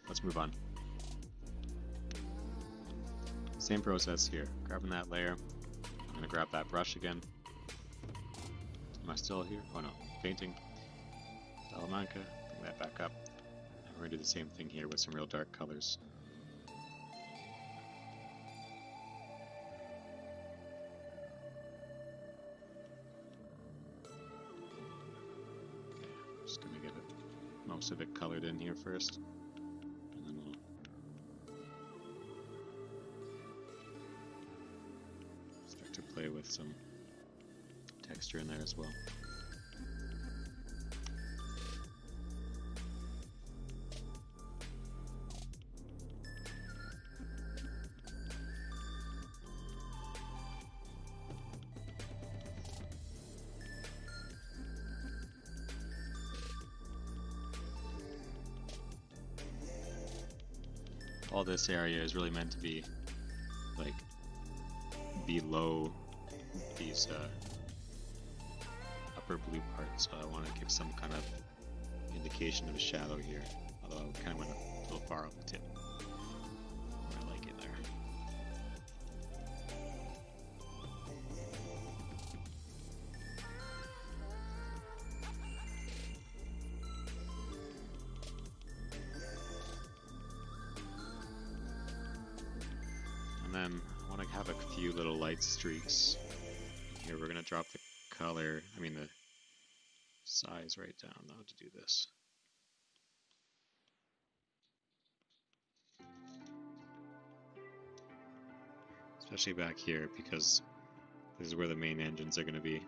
Let's move on. Same process here. Grabbing that layer. I'm gonna grab that brush again. Am I still here? Oh no, painting. Salamanca, bring that back up. And we're gonna do the same thing here with some real dark colors. Just gonna get it, most of it colored in here first, and then we'll start to play with some texture in there as well. All this area is really meant to be like below these upper blue parts, so I want to give some kind of indication of a shadow here, although I kind of went a little far off the tip. I like it there. And then I want to have a few little light streaks. Here we're going to drop the color, the size right down though to do this. Especially back here because this is where the main engines are going to be.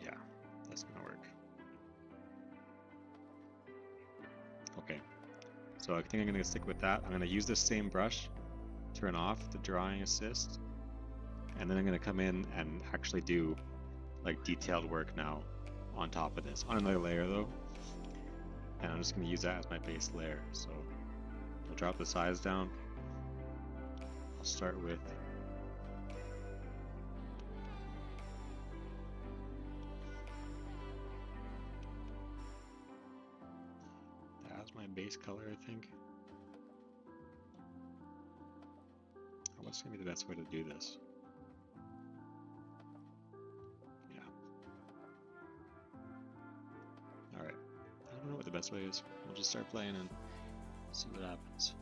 Yeah, that's gonna work. Okay, so I think I'm gonna stick with that. I'm gonna use this same brush, turn off the drawing assist, and then I'm gonna come in and actually do like detailed work now on top of this, on another layer though. And I'm just gonna use that as my base layer. So I'll drop the size down. I'll start with that's my base color, I think. What's gonna be the best way to do this? Yeah. Alright. I don't know what the best way is. We'll just start playing and see what happens.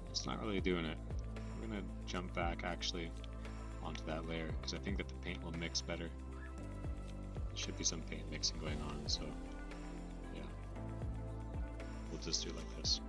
It's not really doing it. I'm gonna jump back actually onto that layer because I think that the paint will mix better. There should be some paint mixing going on, so yeah. We'll just do it like this.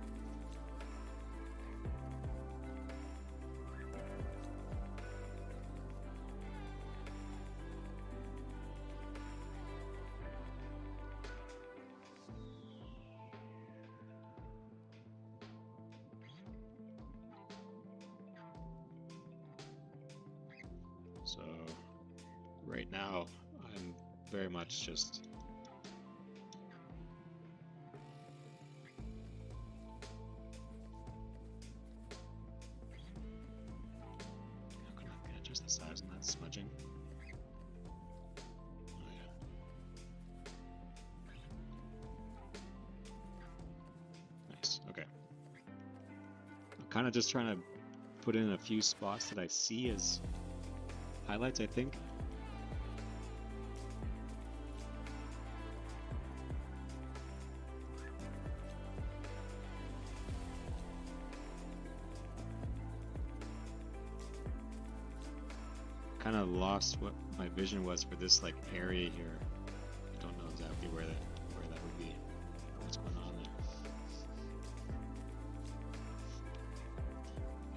So right now I'm very much just can I adjust the size on that smudging? Oh yeah. Nice. Okay. I'm kind of just trying to put in a few spots that I see as highlights, I think. Kind of lost what my vision was for this like area here. I don't know exactly where that would be. What's going on there?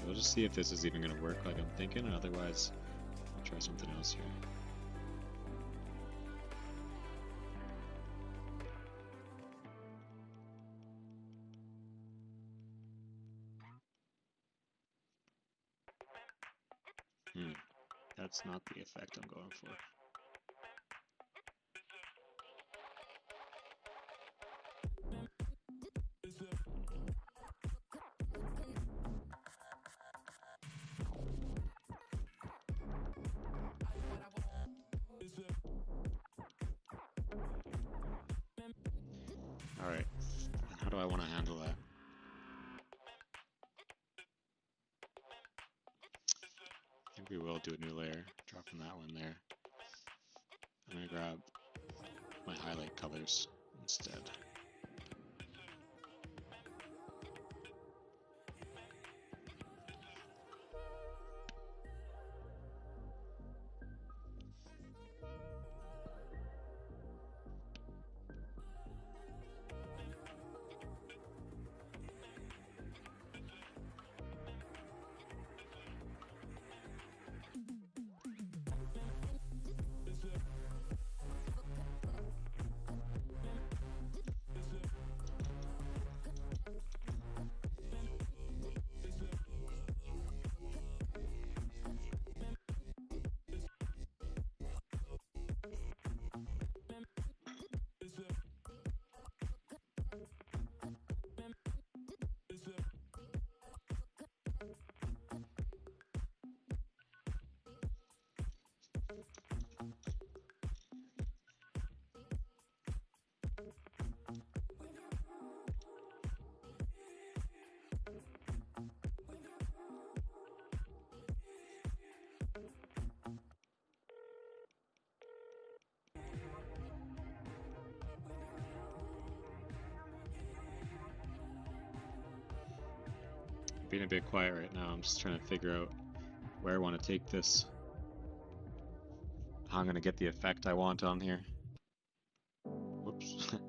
We'll just see if this is even going to work like I'm thinking, and otherwise I'll try something else here. That's not the effect I'm going for. All right, and how do I want to handle that? I think we will do a new layer, dropping that one there. I'm gonna grab my highlight colors instead. Being a bit quiet right now, I'm just trying to figure out where I want to take this, how I'm going to get the effect I want on here. Whoops. Okay,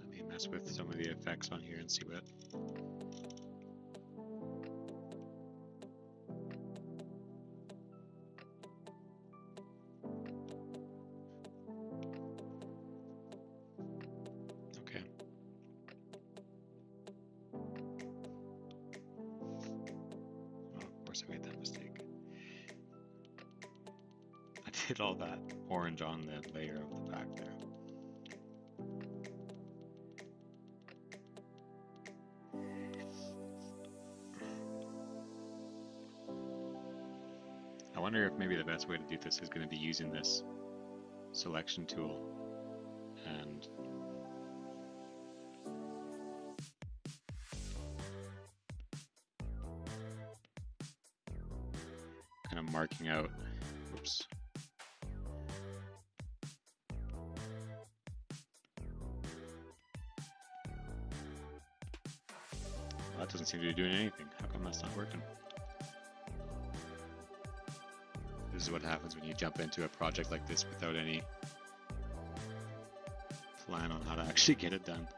let me mess with some of the effects on here and see what. Okay. Oh, of course I made that mistake. I did all that orange on the layer of the back there. I wonder if maybe the best way to do this is going to be using this selection tool and kind of marking out, oops. Well, that doesn't seem to be doing anything. How come that's not working? This is what happens when you jump into a project like this without any plan on how to actually get it done.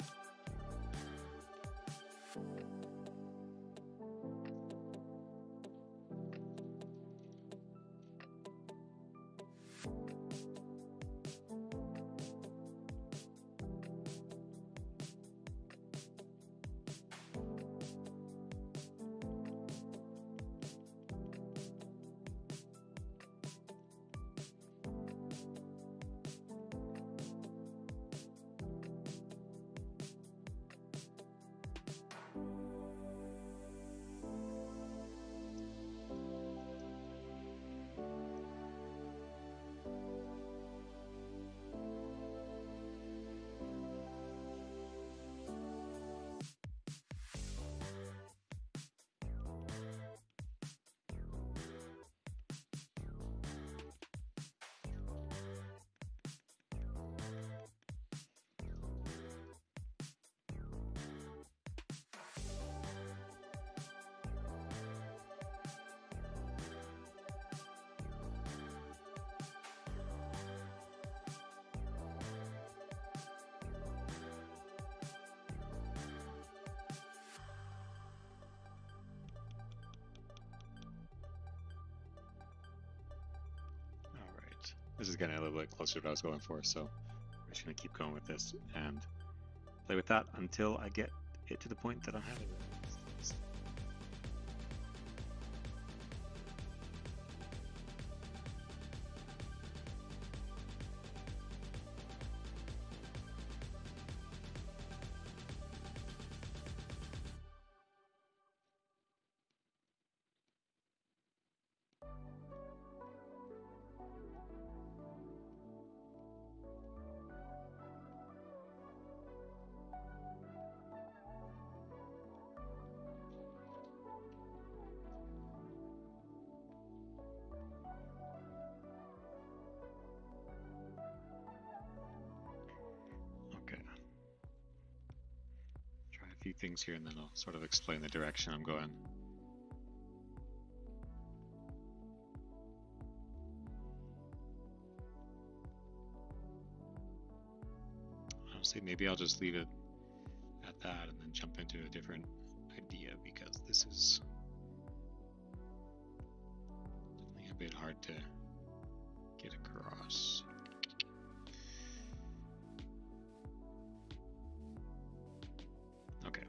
This is getting a little bit closer to what I was going for, so we're just going to keep going with this and play with that until I get it to the point that I'm having it. Okay. Try a few things here and then I'll sort of explain the direction I'm going. Honestly, maybe I'll just leave it at that and then jump into a different idea, because this is definitely a bit hard to get across. Okay.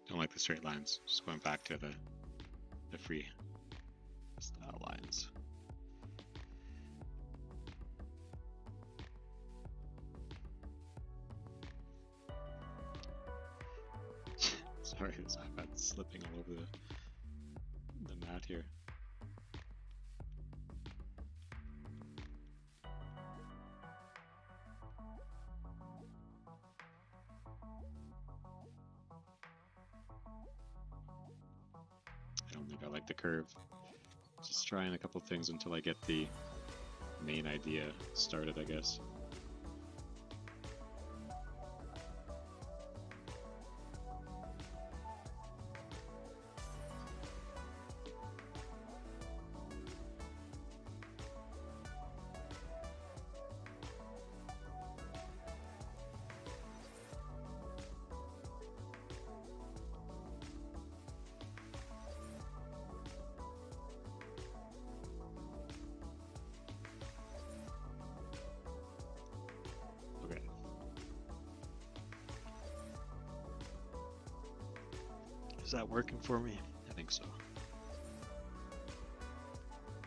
Don't like the straight lines. Just going back to the free style lines. Sorry, this iPad's slipping all over the mat here. I don't think I like the curve. Just trying a couple things until I get the main idea started, I guess. Okay. Is that working for me? I think so.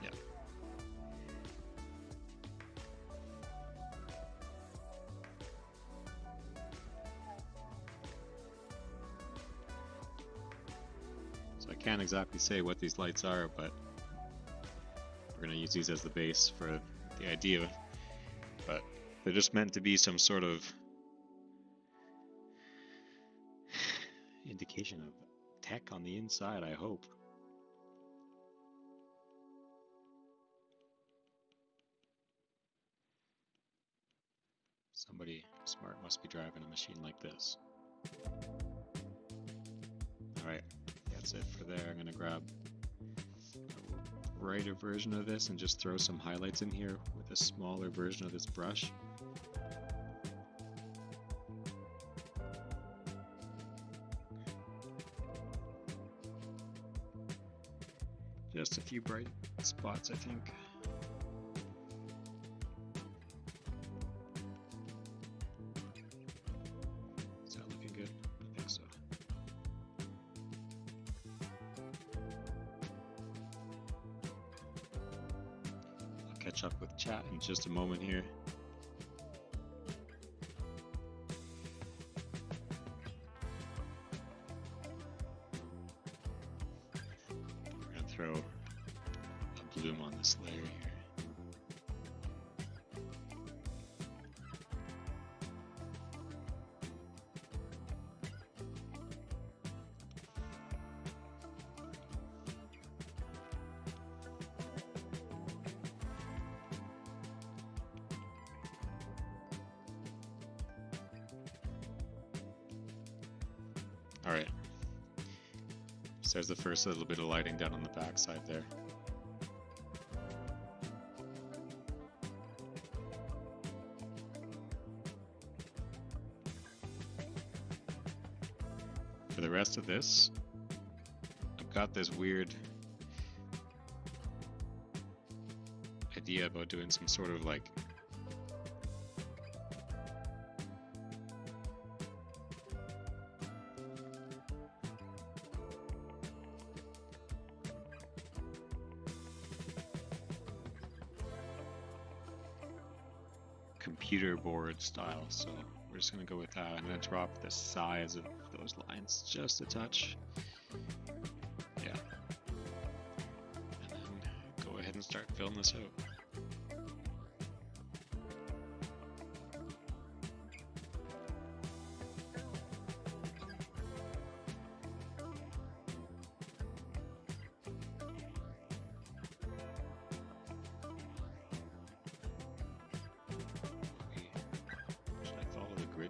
Yeah. So I can't exactly say what these lights are, but we're going to use these as the base for the idea. But they're just meant to be some sort of indication of tech on the inside, I hope. Somebody smart must be driving a machine like this. Alright, that's it for there. I'm going to grab a brighter version of this and just throw some highlights in here with a smaller version of this brush. Just a few bright spots, I think. Is that looking good? I think so. I'll catch up with chat in just a moment here. Throw a bloom on this layer here. Alright. So there's the first little bit of lighting down on the back side there. For the rest of this, I've got this weird idea about doing some sort of like computer board style, so we're just going to go with that. I'm going to drop the size of those lines just a touch. Yeah. And then go ahead and start filling this out.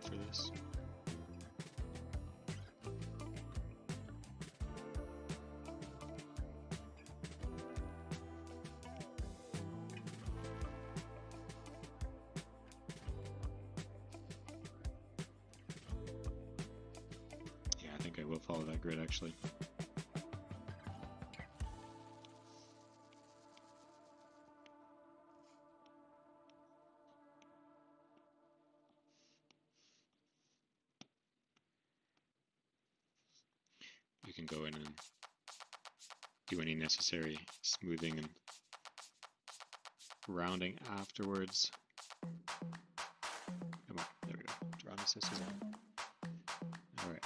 For this. Yeah, I think I will follow that grid actually. You can go in and do any necessary smoothing and rounding afterwards. Come on, there we go. Drawn assist is on. All right.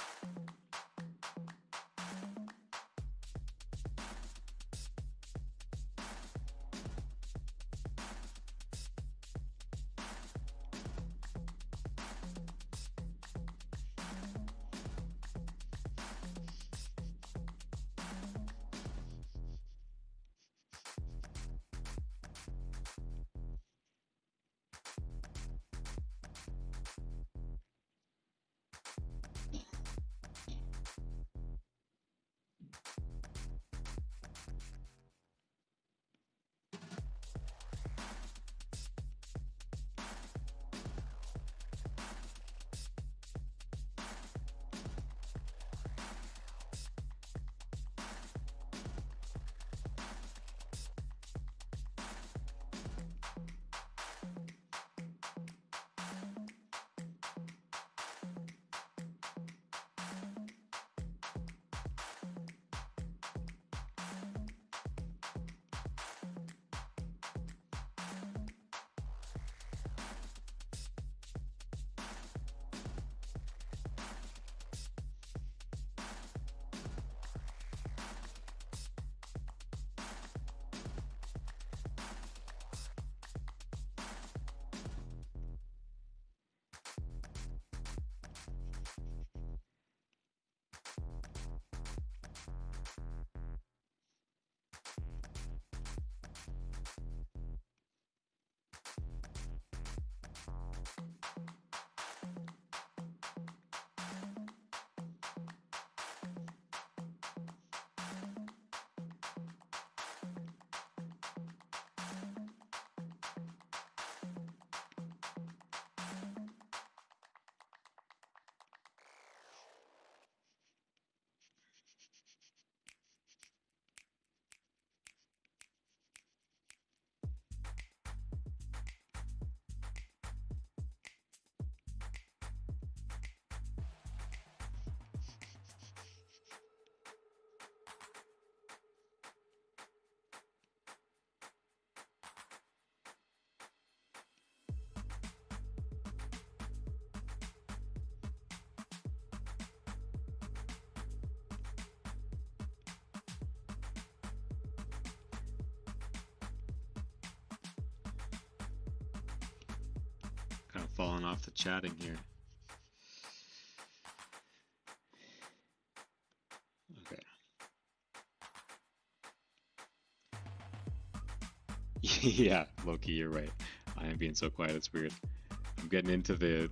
Kind of falling off the chatting here. Okay. Yeah, Loki, you're right. I am being so quiet, it's weird. I'm getting into the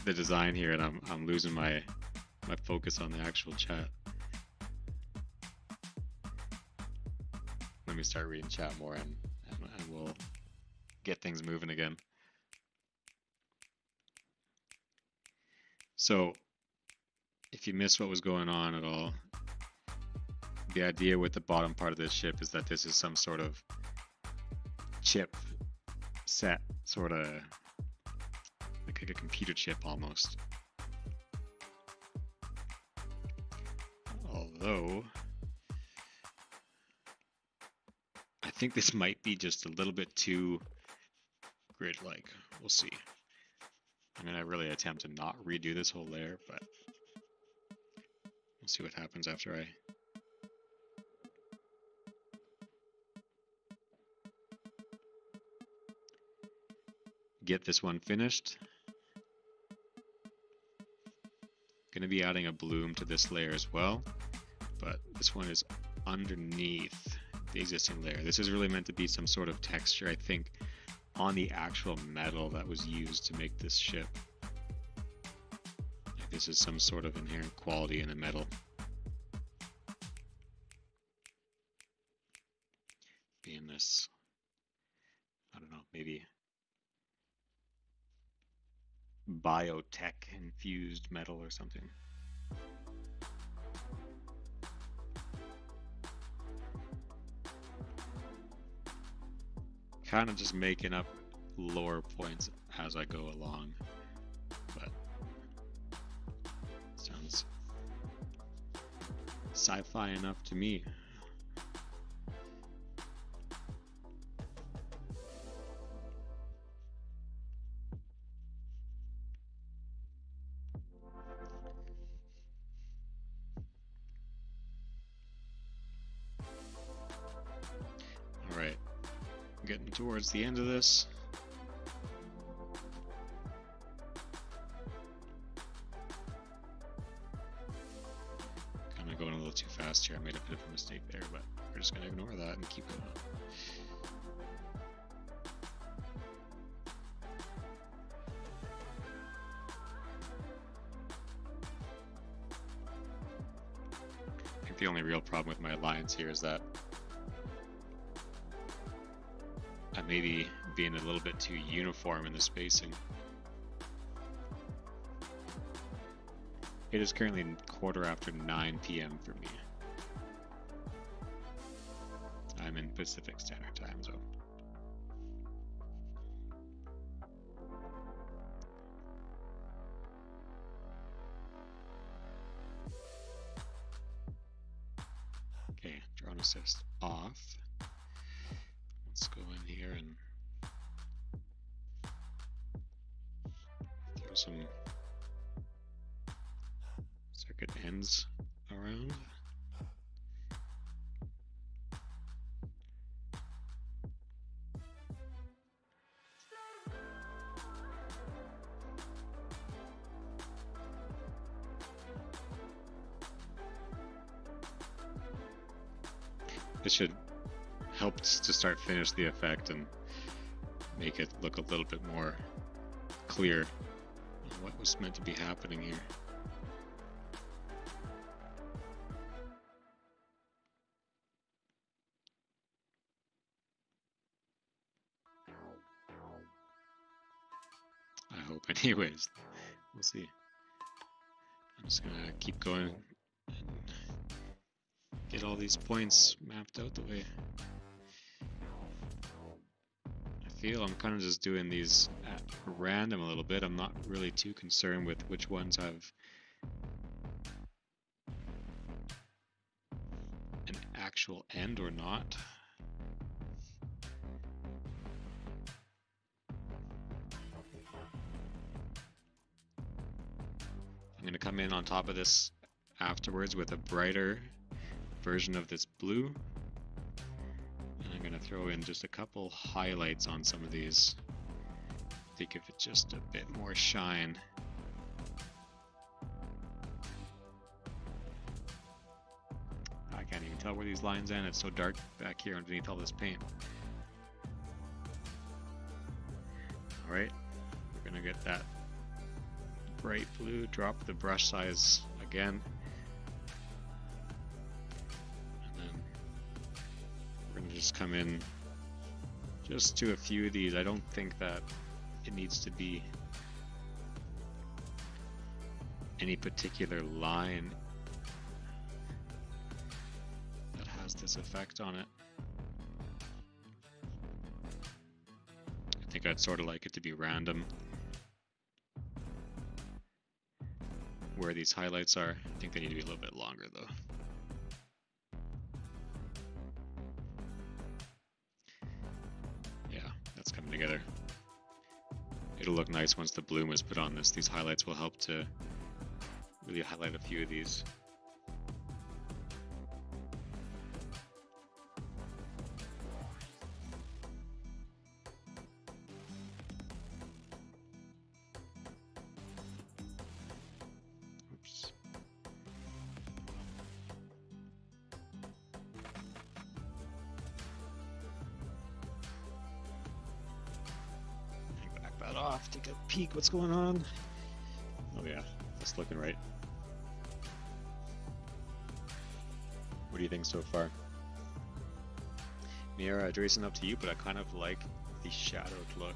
design here and I'm losing my my focus on the actual chat. Let me start reading chat more and we'll get things moving again. So if you missed what was going on at all, the idea with the bottom part of this ship is that this is some sort of chip set, sort of like a computer chip almost. Although I think this might be just a little bit too grid-like. We'll see. I'm gonna really attempt to not redo this whole layer, but we'll see what happens after I get this one finished. Gonna be adding a bloom to this layer as well, but this one is underneath the existing layer. This is really meant to be some sort of texture, I think, on the actual metal that was used to make this ship. Like this is some sort of inherent quality in the metal. Being this, I don't know, maybe biotech infused metal or something. Kind of just making up lower points as I go along, but sounds sci-fi enough to me. Alright, getting towards the end of this. Kind of going a little too fast here. I made a bit of a mistake there, but we're just going to ignore that and keep going. I think the only real problem with my lines here is that I may be being a little bit too uniform in the spacing. It is currently 9:15 p.m. for me. I'm in Pacific Standard Time zone. Okay, drone assist off. Let's go in here and throw some circuit ends around. This should help to start finish the effect and make it look a little bit more clear on what was meant to be happening here. I hope anyways. We'll see. I'm just gonna keep going and get all these points mapped out the way I feel. I'm kind of just doing these at random a little bit. I'm not really too concerned with which ones have an actual end or not. I'm going to come in on top of this afterwards with a brighter version of this blue. And I'm going to throw in just a couple highlights on some of these. I think if it's just a bit more shine. I can't even tell where these lines end. It's so dark back here underneath all this paint. Alright, we're going to get that bright blue, drop the brush size again. And then we're going to just come in just to a few of these. I don't think that it needs to be any particular line that has this effect on it. I think I'd sort of like it to be random where these highlights are. I think they need to be a little bit longer though. Yeah, that's coming together. It'll look nice once the bloom is put on this. These highlights will help to really highlight a few of these. Oops. Back that off, take a peek what's going on. Oh yeah, that's looking right. What do you think so far? Mira, dressing up to you, but I kind of like the shadowed look.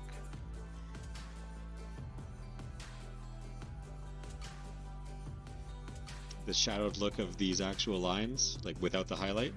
The shadowed look of these actual lines, like without the highlight.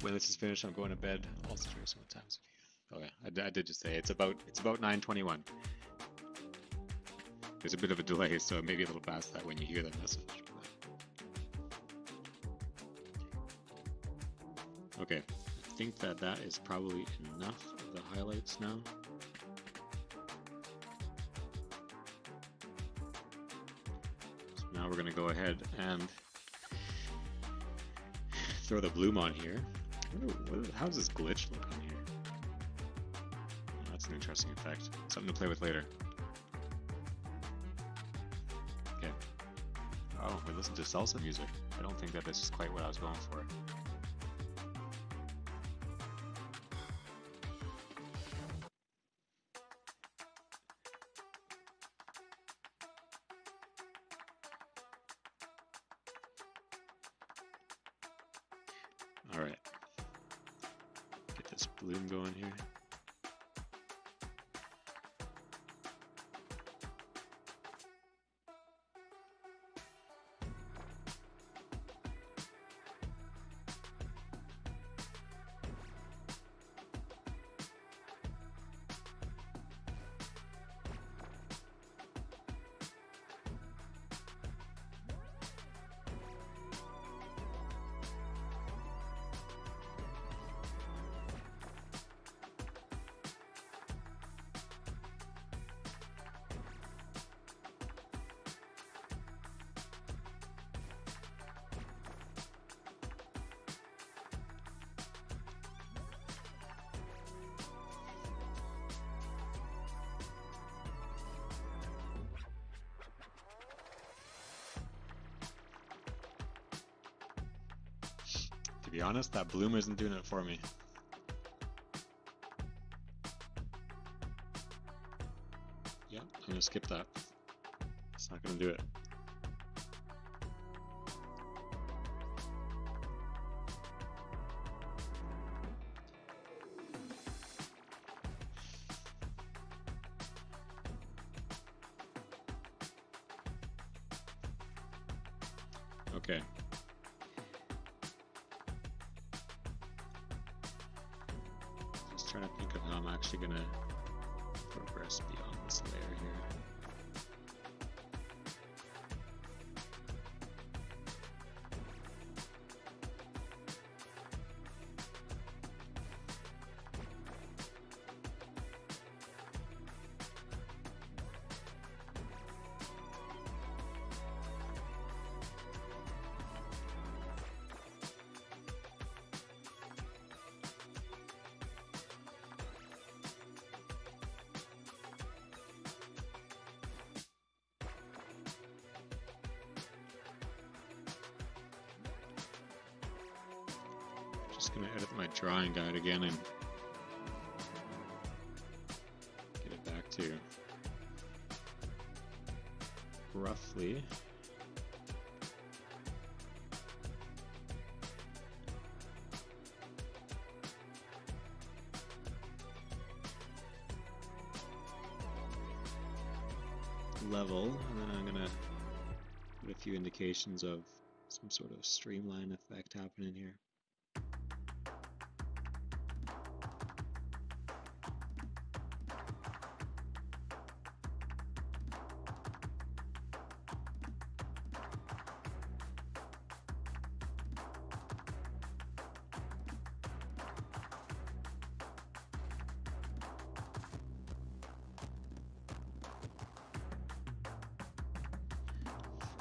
When this is finished, I'm going to bed. Also, curious what times of you. Okay, I did just say it's about 9:21. There's a bit of a delay, so it may be a little past that when you hear the message. Okay, I think that is probably enough of the highlights now. So now we're going to go ahead and throw the bloom on here. How does this glitch look on here? Oh, that's an interesting effect. Something to play with later. Okay. Oh, we listen to salsa music. I don't think that this is quite what I was going for. All right. Get this bloom going here. To be honest, that bloom isn't doing it for me. Yeah, I'm gonna skip that. It's not gonna do it. Okay. Just trying to think of how I'm actually going to progress beyond this layer here. just going to edit my drawing guide again and get it back to roughly level, and then I'm gonna put a few indications of some sort of streamline effect happening here.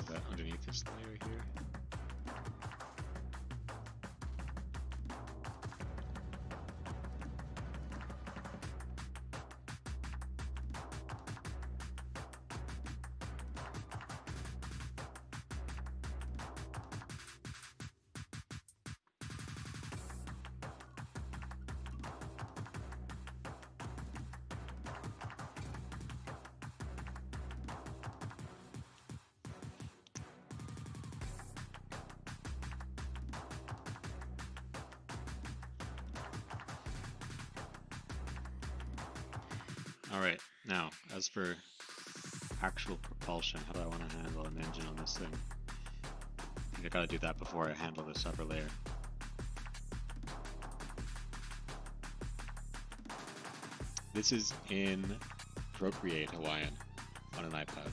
That underneath this layer here. Alright, now, as for actual propulsion, how do I want to handle an engine on this thing? I think I gotta do that before I handle this upper layer. This is in Procreate Hawaiian on an iPad.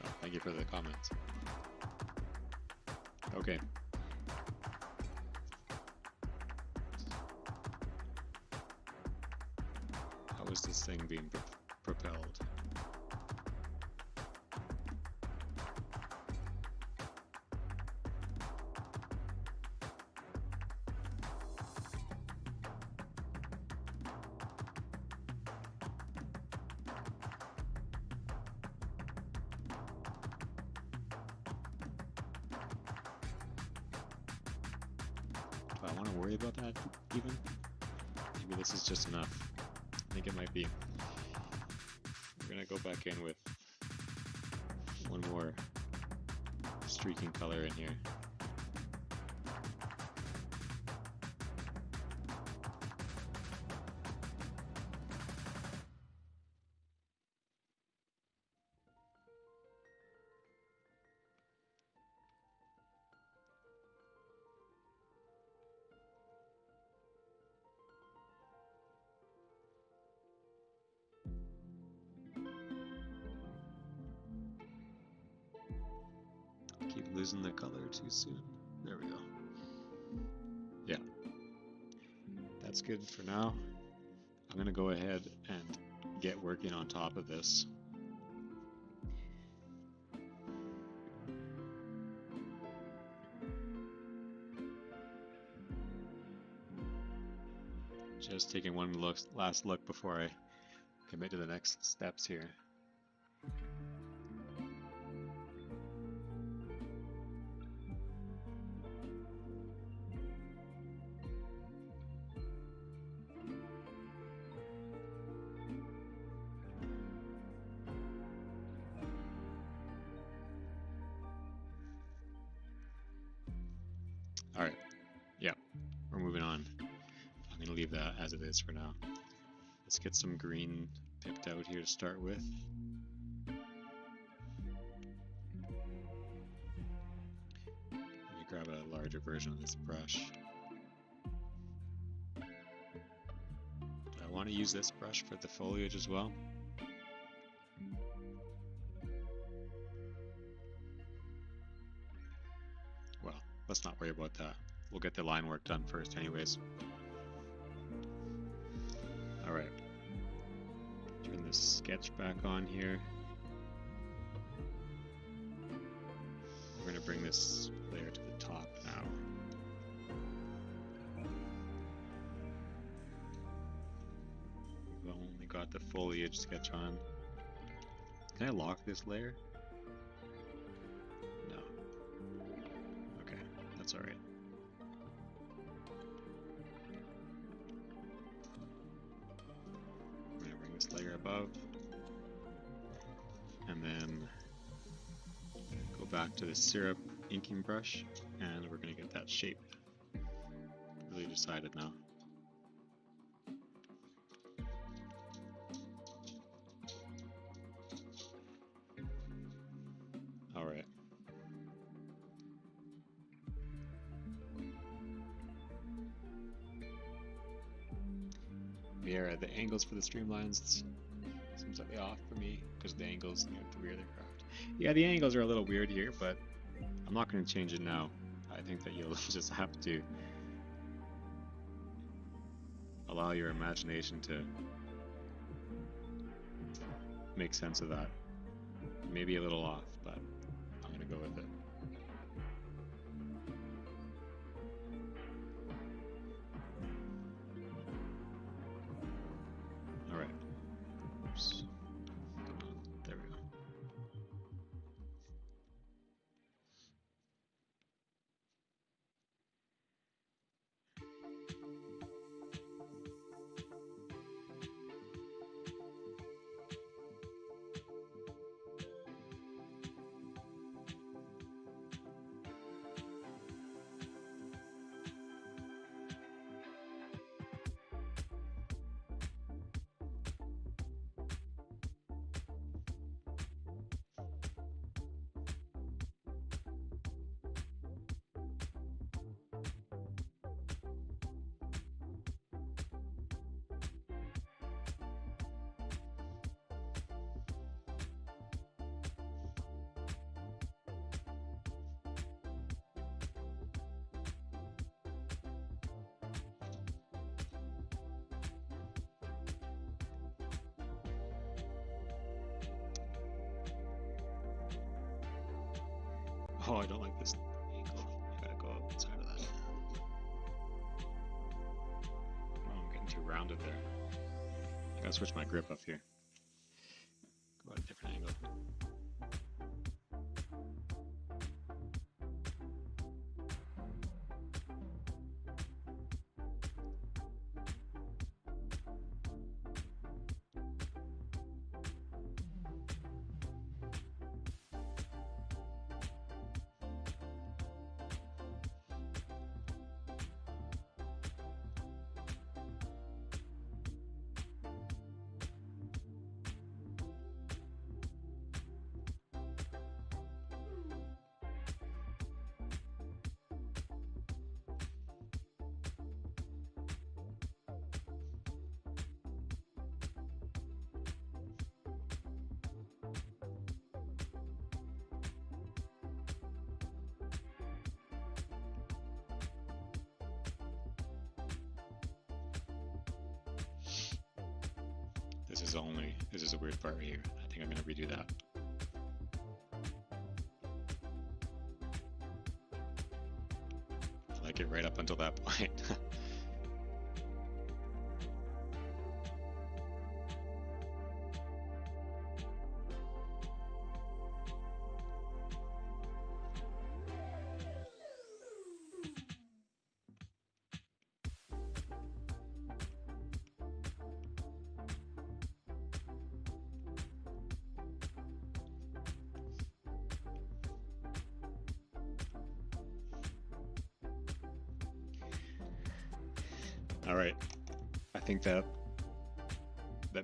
Oh, thank you for the comments. Okay. How is this thing being propelled? Do I want to worry about that even? Maybe this is just enough. I think it might be. We're gonna go back in with one more streaking color in here. Keep losing the color too soon. There we go. Yeah. That's good for now. I'm going to go ahead and get working on top of this. Just taking one last look before I commit to the next steps here. All right, yeah, we're moving on. I'm gonna leave that as it is for now. Let's get some green picked out here to start with. Let me grab a larger version of this brush. Do I want to use this brush for the foliage as well? Well, let's not worry about that. We'll get the line work done first anyways. Alright. Turn this sketch back on here. We're going to bring this layer to the top now. We've only got the foliage sketch on. Can I lock this layer? that's all right. I'm gonna bring this layer above, and then go back to the syrup inking brush, and we're gonna get that shape really decided now. All right. Yeah, the angles for the streamlines seems slightly off for me because the angles near the rear of the craft. Yeah, the angles are a little weird here, but I'm not going to change it now. I think that you'll just have to allow your imagination to make sense of that. Maybe a little off, but I'm going to go with it. All right. Oops. There we go. Oh, I don't like this angle. I gotta go outside of that. Oh, I'm getting too rounded there. I gotta switch my grip up here. Go at a different angle. This is a weird part right here. I think I'm gonna redo that. I like it right up until that point. All right, I think that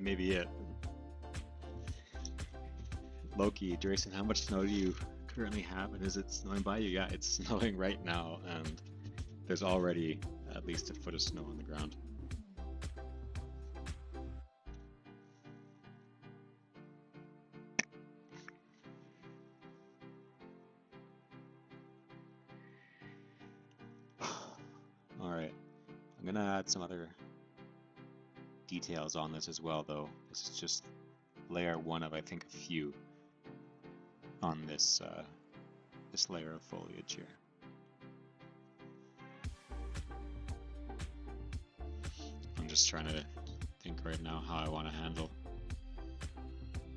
may be it. Loki, Drayson, how much snow do you currently have, and is it snowing by you? Yeah, it's snowing right now, and there's already at least a foot of snow on the ground. All right, I'm gonna add some other details on this as well, though. This is just layer one of, I think, a few on this this layer of foliage here. I'm just trying to think right now how I want to handle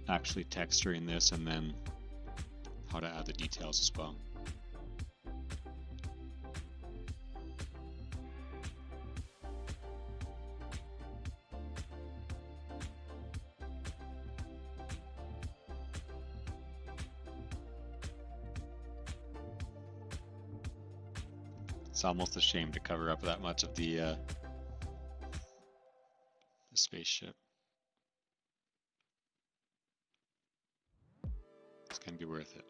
actually texturing this, and then how to add the details as well. It's almost a shame to cover up that much of the spaceship. It's gonna be worth it.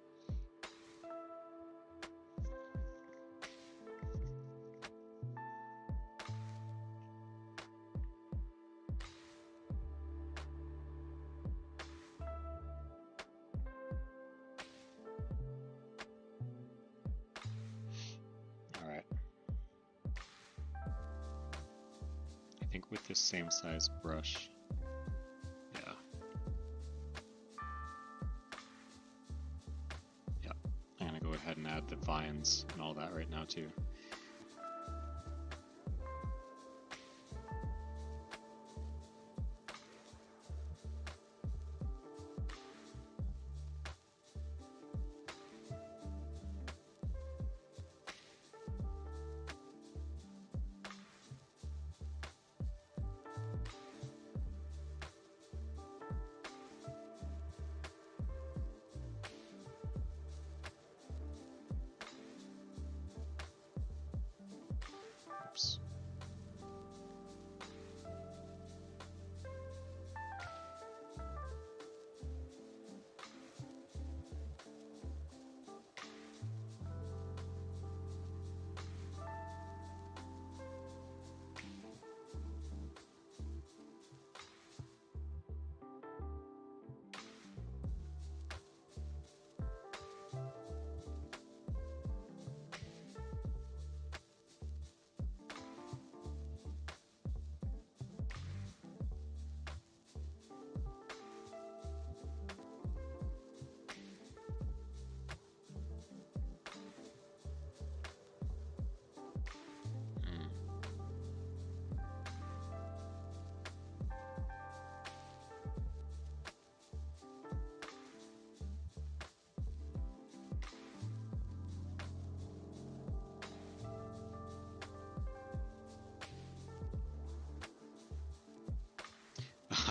I think with this same size brush, yeah. I'm gonna go ahead and add the vines and all that right now too. Oops.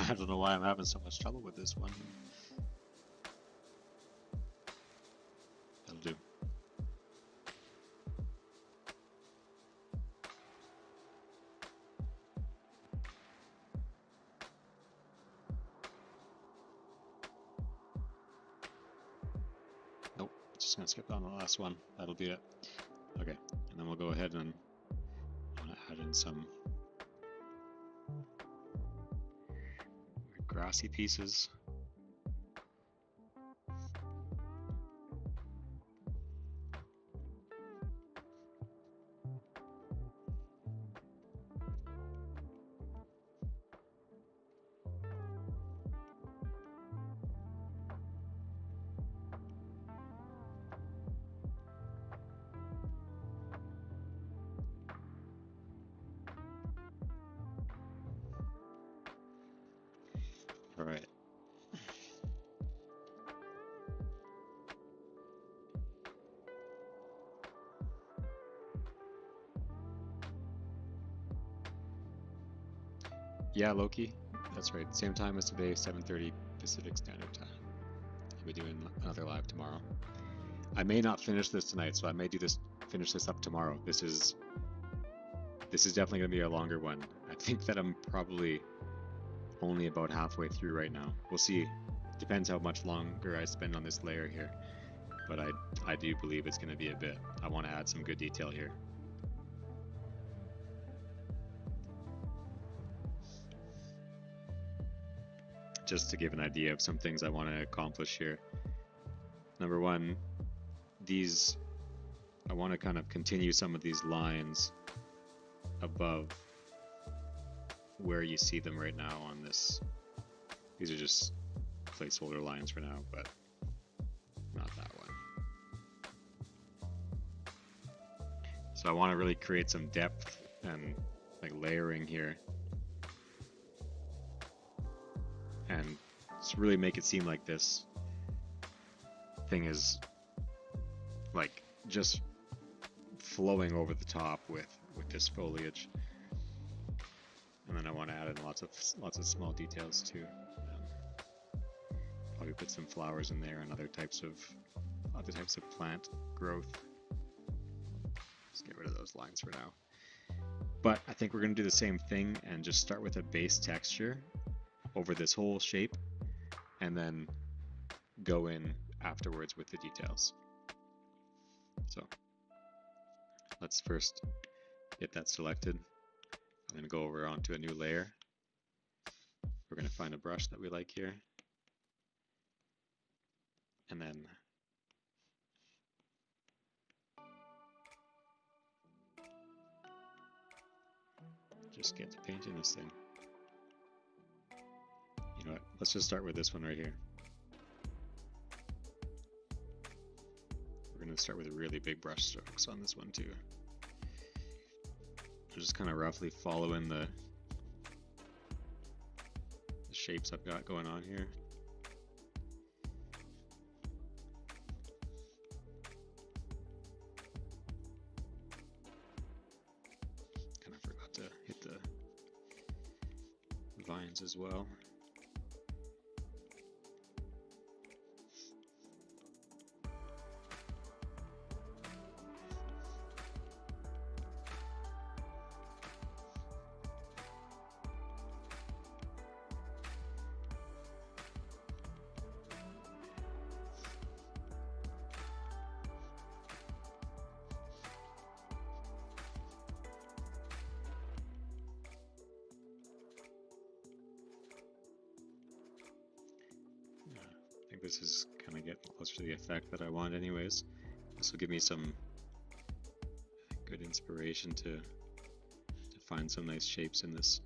I don't know why I'm having so much trouble with this one. That'll do. Nope, just gonna skip on the last one. That'll be it. Okay, and then we'll go ahead and I'm gonna add in some grassy pieces. All right. Yeah, Loki. That's right. Same time as today, 7:30 Pacific Standard Time. I'll be doing another live tomorrow. I may not finish this tonight, so I may finish this up tomorrow. This is definitely gonna be a longer one. I think that I'm probably only about halfway through right now. We'll see. Depends how much longer I spend on this layer here. But I do believe it's gonna be a bit. I want to add some good detail here. Just to give an idea of some things I want to accomplish here. Number one, I want to kind of continue some of these lines above where you see them right now on this. These are just placeholder lines for now, but not that one. So I want to really create some depth and like layering here. And just really make it seem like this thing is like just flowing over the top with this foliage. And then I want to add in lots of small details too. Probably put some flowers in there and other types of plant growth. Just get rid of those lines for now. But I think we're going to do the same thing and just start with a base texture over this whole shape and then go in afterwards with the details. So let's first get that selected. I'm going to go over onto a new layer. We're going to find a brush that we like here. And then just get to painting this thing. You know what? Let's just start with this one right here. We're going to start with really big brush strokes on this one too. Just kind of roughly following the shapes I've got going on here. Kind of forgot to hit the vines as well. I think this is kind of getting closer to the effect that I want anyways. This will give me some good inspiration to find some nice shapes in this.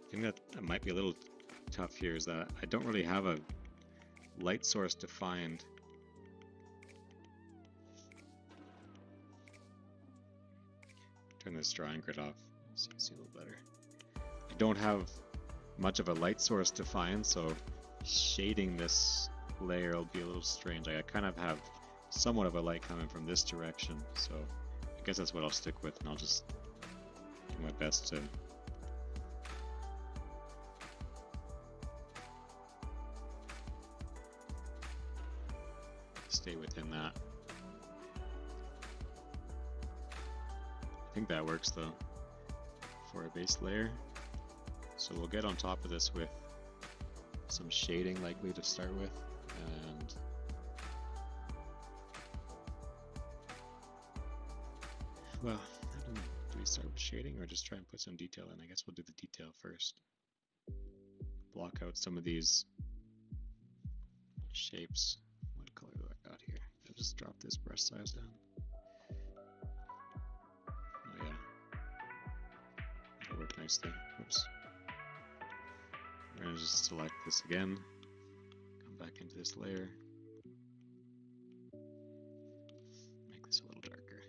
The thing that might be a little tough here is that I don't really have a light source defined. Turn this drawing grid off so you can see a little better. I don't have much of a light source defined, so shading this layer will be a little strange. I kind of have somewhat of a light coming from this direction, so I guess that's what I'll stick with, and I'll just do my best to stay within that. I think that works though for a base layer. So we'll get on top of this with some shading likely to start with, and well, I don't know. Do we start with shading or just try and put some detail in? I guess we'll do the detail first. Block out some of these shapes. What color do I got here? I'll just drop this brush size down. Oh yeah, that'll work nicely. Oops. We're gonna just select this again, come back into this layer, make this a little darker.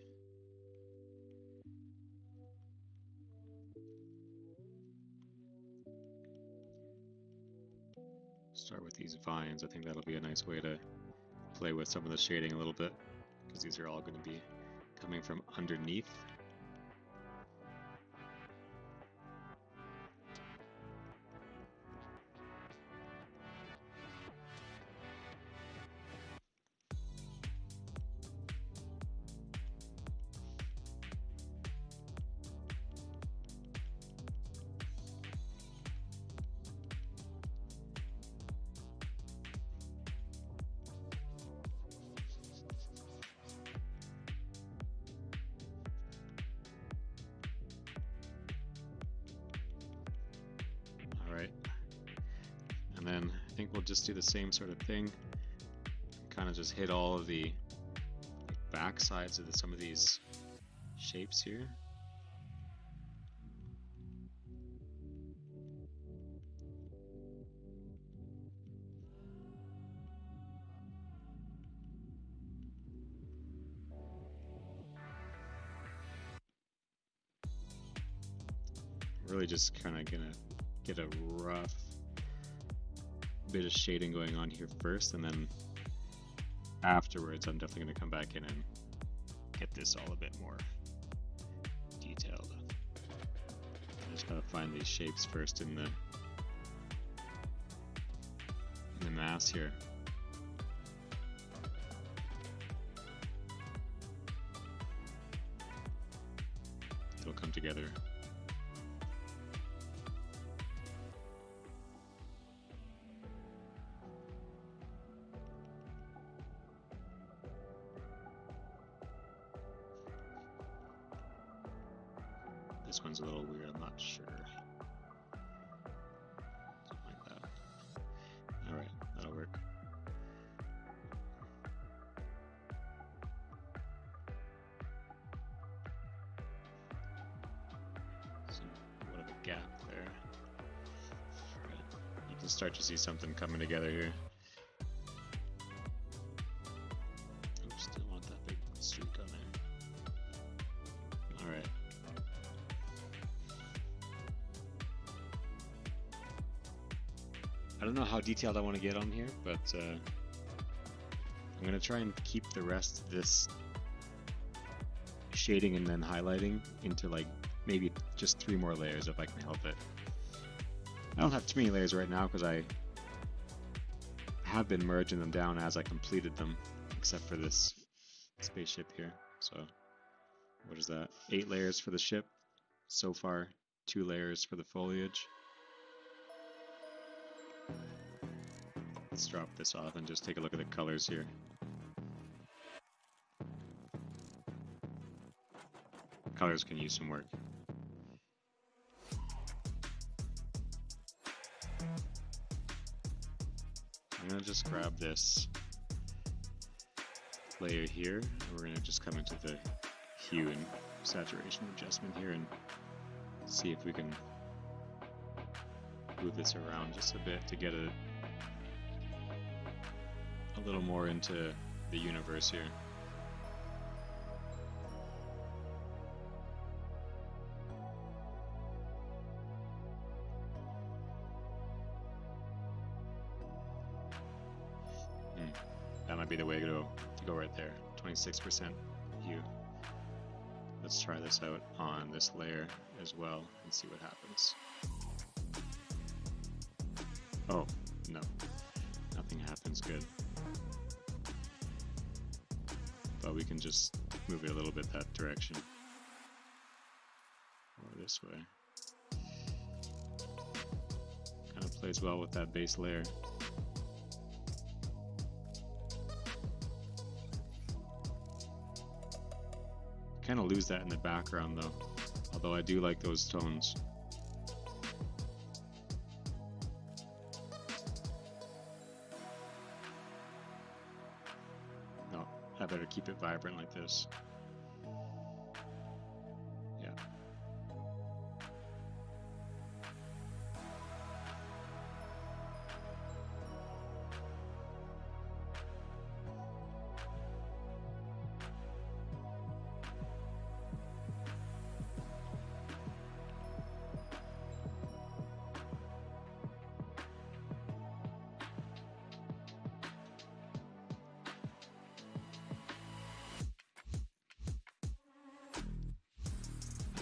Start with these vines. I think that'll be a nice way to play with some of the shading a little bit, because these are all going to be coming from underneath. And then I think we'll just do the same sort of thing. Kind of just hit all of the back sides of some of these shapes here. Really just kind of gonna get a rough bit of shading going on here first, and then afterwards I'm definitely gonna come back in and get this all a bit more detailed. I just gotta find these shapes first in the mass here. They'll come together. This one's a little weird, I'm not sure. Something like that. Alright, that'll work. So, what of a gap there. You can start to see something coming together here. Oops, still want that big streak on there. Alright. I don't know how detailed I want to get on here, but I'm going to try and keep the rest of this shading and then highlighting into like maybe just 3 more layers if I can help it. I don't have too many layers right now because I have been merging them down as I completed them, except for this spaceship here. So what is that? 8 layers for the ship so far, 2 layers for the foliage. Let's drop this off and just take a look at the colors here. Colors can use some work. I'm going to just grab this layer here, and we're going to just come into the hue and saturation adjustment here and see if we can move this around just a bit to get a little more into the universe here. That might be the way to go right there. 26% hue. Let's try this out on this layer as well and see what happens. Oh, no. Nothing happens good. But we can just move it a little bit that direction. Or this way. Kind of plays well with that base layer. Kind of lose that in the background though, although I do like those tones. No, I better keep it vibrant like this. Yeah.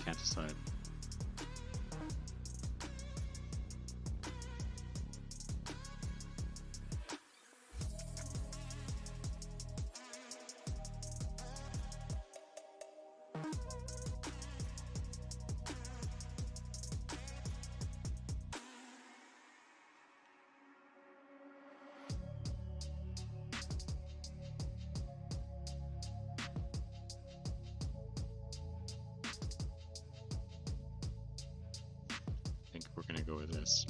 Can't decide. I think we're going to go with this.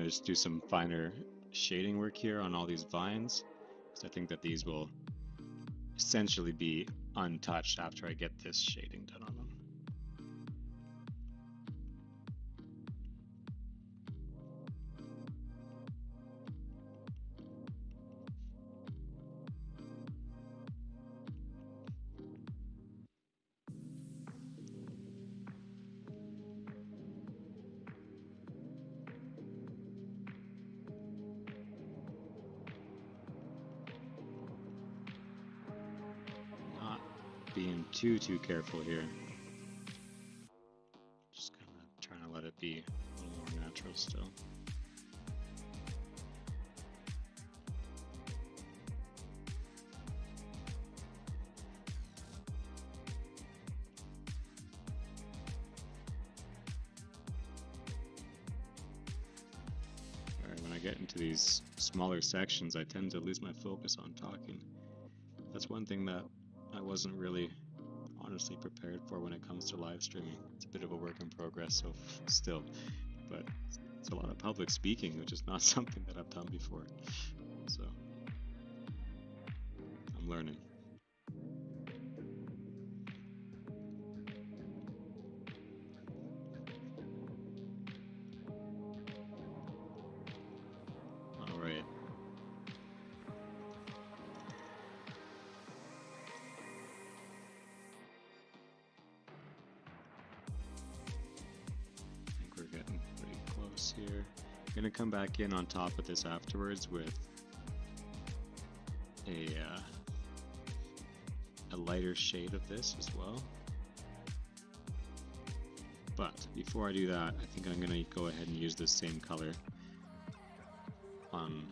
just do some finer shading work here on all these vines, because I think that these will essentially be untouched after I get this shading done on them. Being too careful here. Just kind of trying to let it be a little more natural still. Alright, when I get into these smaller sections, I tend to lose my focus on talking. That's one thing that I wasn't really honestly prepared for when it comes to live streaming. It's a bit of a work in progress, so still, but it's a lot of public speaking, which is not something that I've done before. So I'm learning. All right. Here. I'm going to come back in on top of this afterwards with a lighter shade of this as well. But before I do that, I think I'm going to go ahead and use this same color on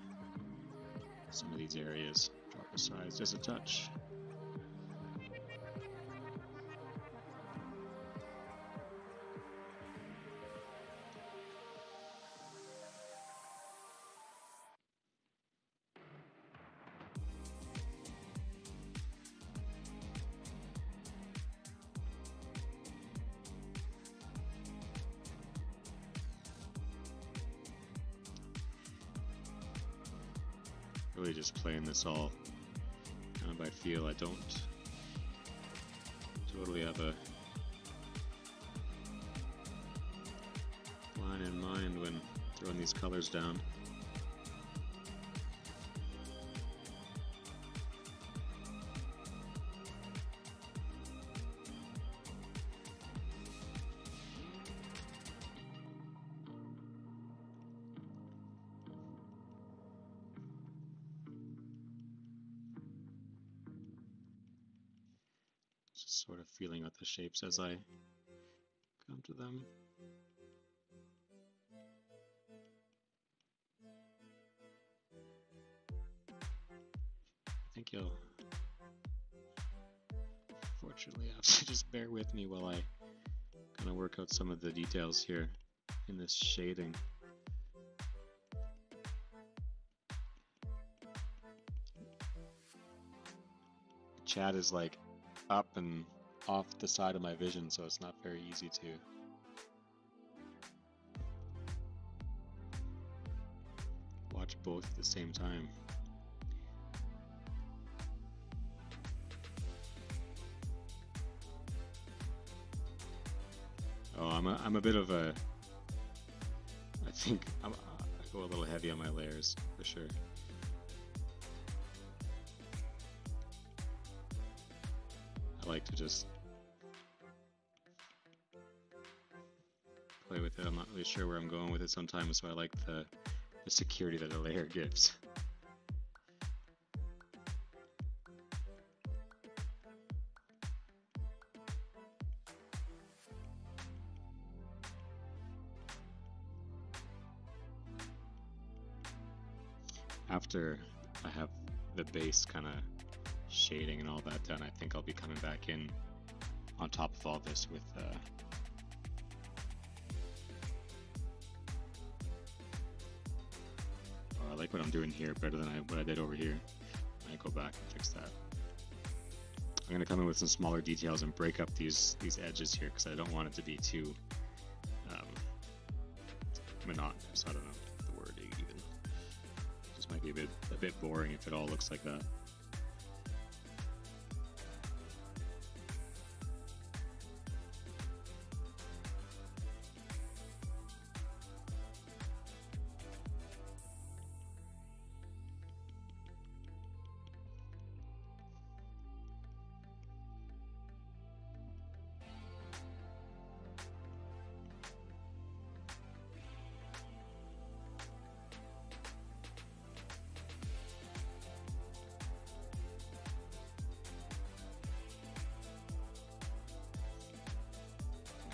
some of these areas. Drop the size just a touch. Really just playing this all kind of by feel. I don't totally have a line in mind when throwing these colors down. Just sort of feeling out the shapes as I come to them. I think you'll fortunately have to just bear with me while I kind of work out some of the details here in this shading. Chat is like up and off the side of my vision, so it's not very easy to watch both at the same time. Oh, I'm a bit of a, I think I go a little heavy on my layers for sure. I like to just play with it. I'm not really sure where I'm going with it sometimes, so I like the security that a layer gives. After I have the base kind of shading and all that done, I think I'll be coming back in on top of all this with oh, I like what I'm doing here better than what I did over here. I go back and fix that. I'm gonna come in with some smaller details and break up these edges here because I don't want it to be too monotonous. I don't know the word. Might be a bit boring if it all looks like that.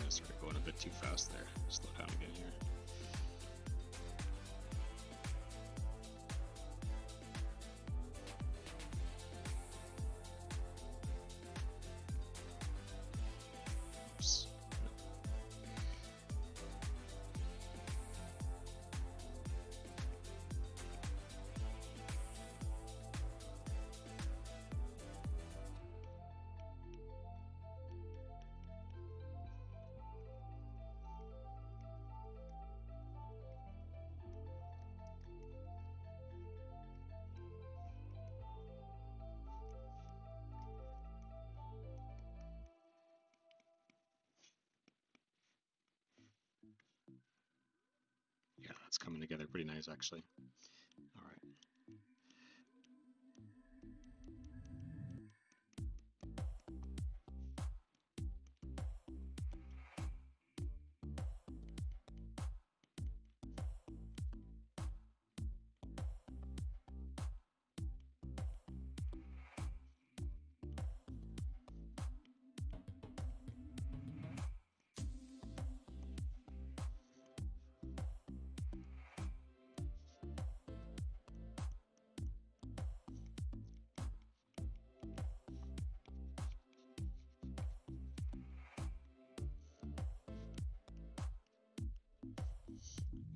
Sort of going a bit too fast there. Slow down again here. Oops. Yeah, that's coming together pretty nice actually. All right.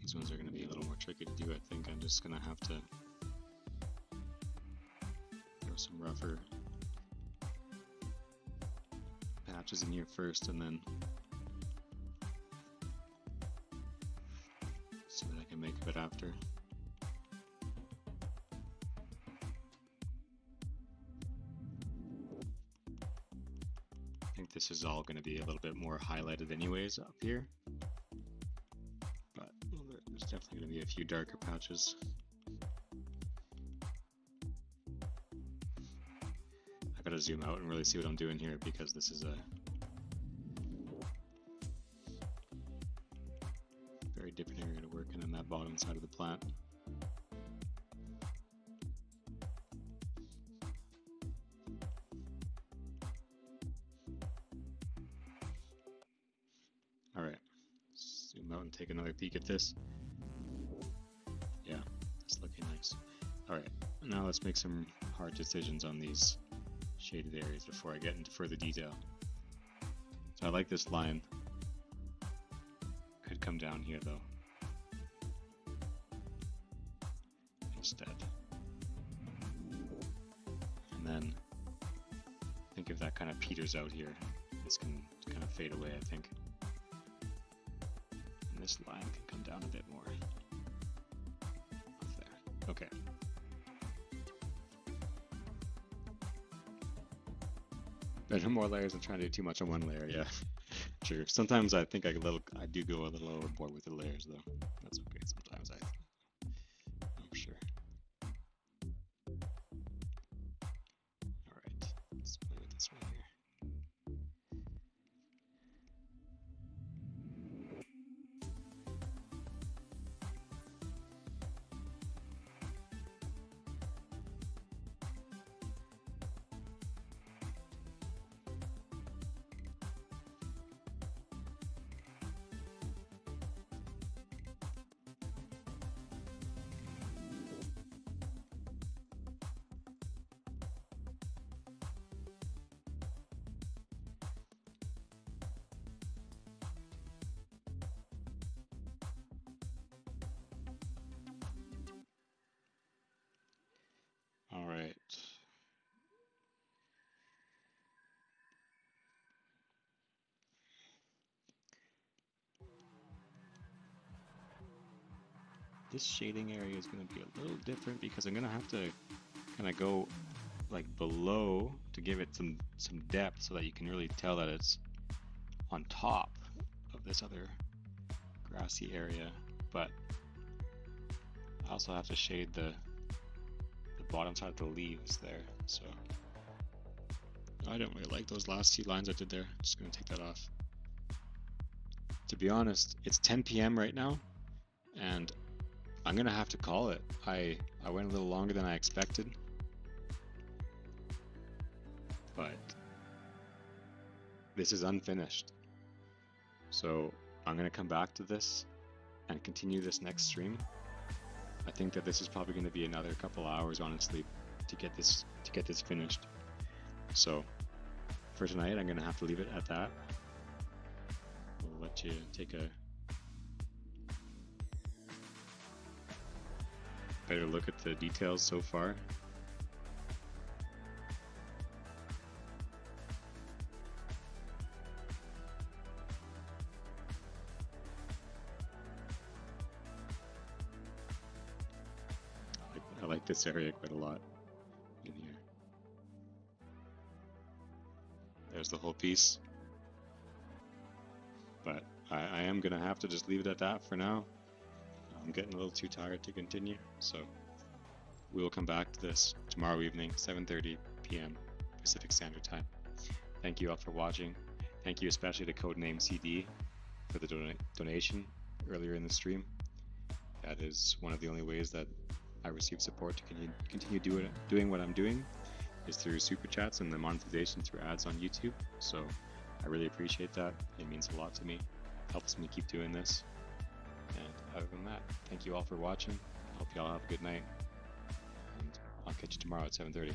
These ones are going to be a little more tricky to do, I think. I'm just going to have to throw some rougher patches in here first and then so that I can make a bit after. I think this is all going to be a little bit more highlighted anyways up here. There's definitely going to be a few darker patches. I gotta zoom out and really see what I'm doing here because this is a very different area to work in on that bottom side of the plant. All right, zoom out and take another peek at this. Yeah, it's looking nice. All right, now let's make some hard decisions on these shaded areas before I get into further detail. So I like this line. Could come down here though. Instead. And then I think if that kind of peters out here, this can kind of fade away, I think. And this line can come down a bit more. Okay. Better more layers than trying to do too much on one layer, yeah. True. Sometimes I think I do go a little overboard with the layers though. That's okay. Sometimes I'm sure. Alright, let's play with this one here. this shading area is going to be a little different because I'm going to have to kind of go like below to give it some depth so that you can really tell that it's on top of this other grassy area. But I also have to shade the bottom side of the leaves there, so I don't really like those last 2 lines I did there. I'm just going to take that off. To be honest, it's 10 p.m. right now, and I'm going to have to call it. I went a little longer than I expected, but this is unfinished. So I'm going to come back to this and continue this next stream. I think that this is probably going to be another couple hours, honestly, to get this finished. So for tonight, I'm going to have to leave it at that. We'll let you take a better look at the details so far. I like this area quite a lot in here. There's the whole piece. But I am going to have to just leave it at that for now. I'm getting a little too tired to continue, so we will come back to this tomorrow evening, 7:30 p.m. Pacific Standard Time. Thank you all for watching. Thank you especially to Codename CD for the donation earlier in the stream. That is one of the only ways that I receive support to continue doing what I'm doing, is through super chats and the monetization through ads on YouTube. So I really appreciate that. It means a lot to me. It helps me keep doing this. And other than that, thank you all for watching. I hope you all have a good night. And I'll catch you tomorrow at 7:30.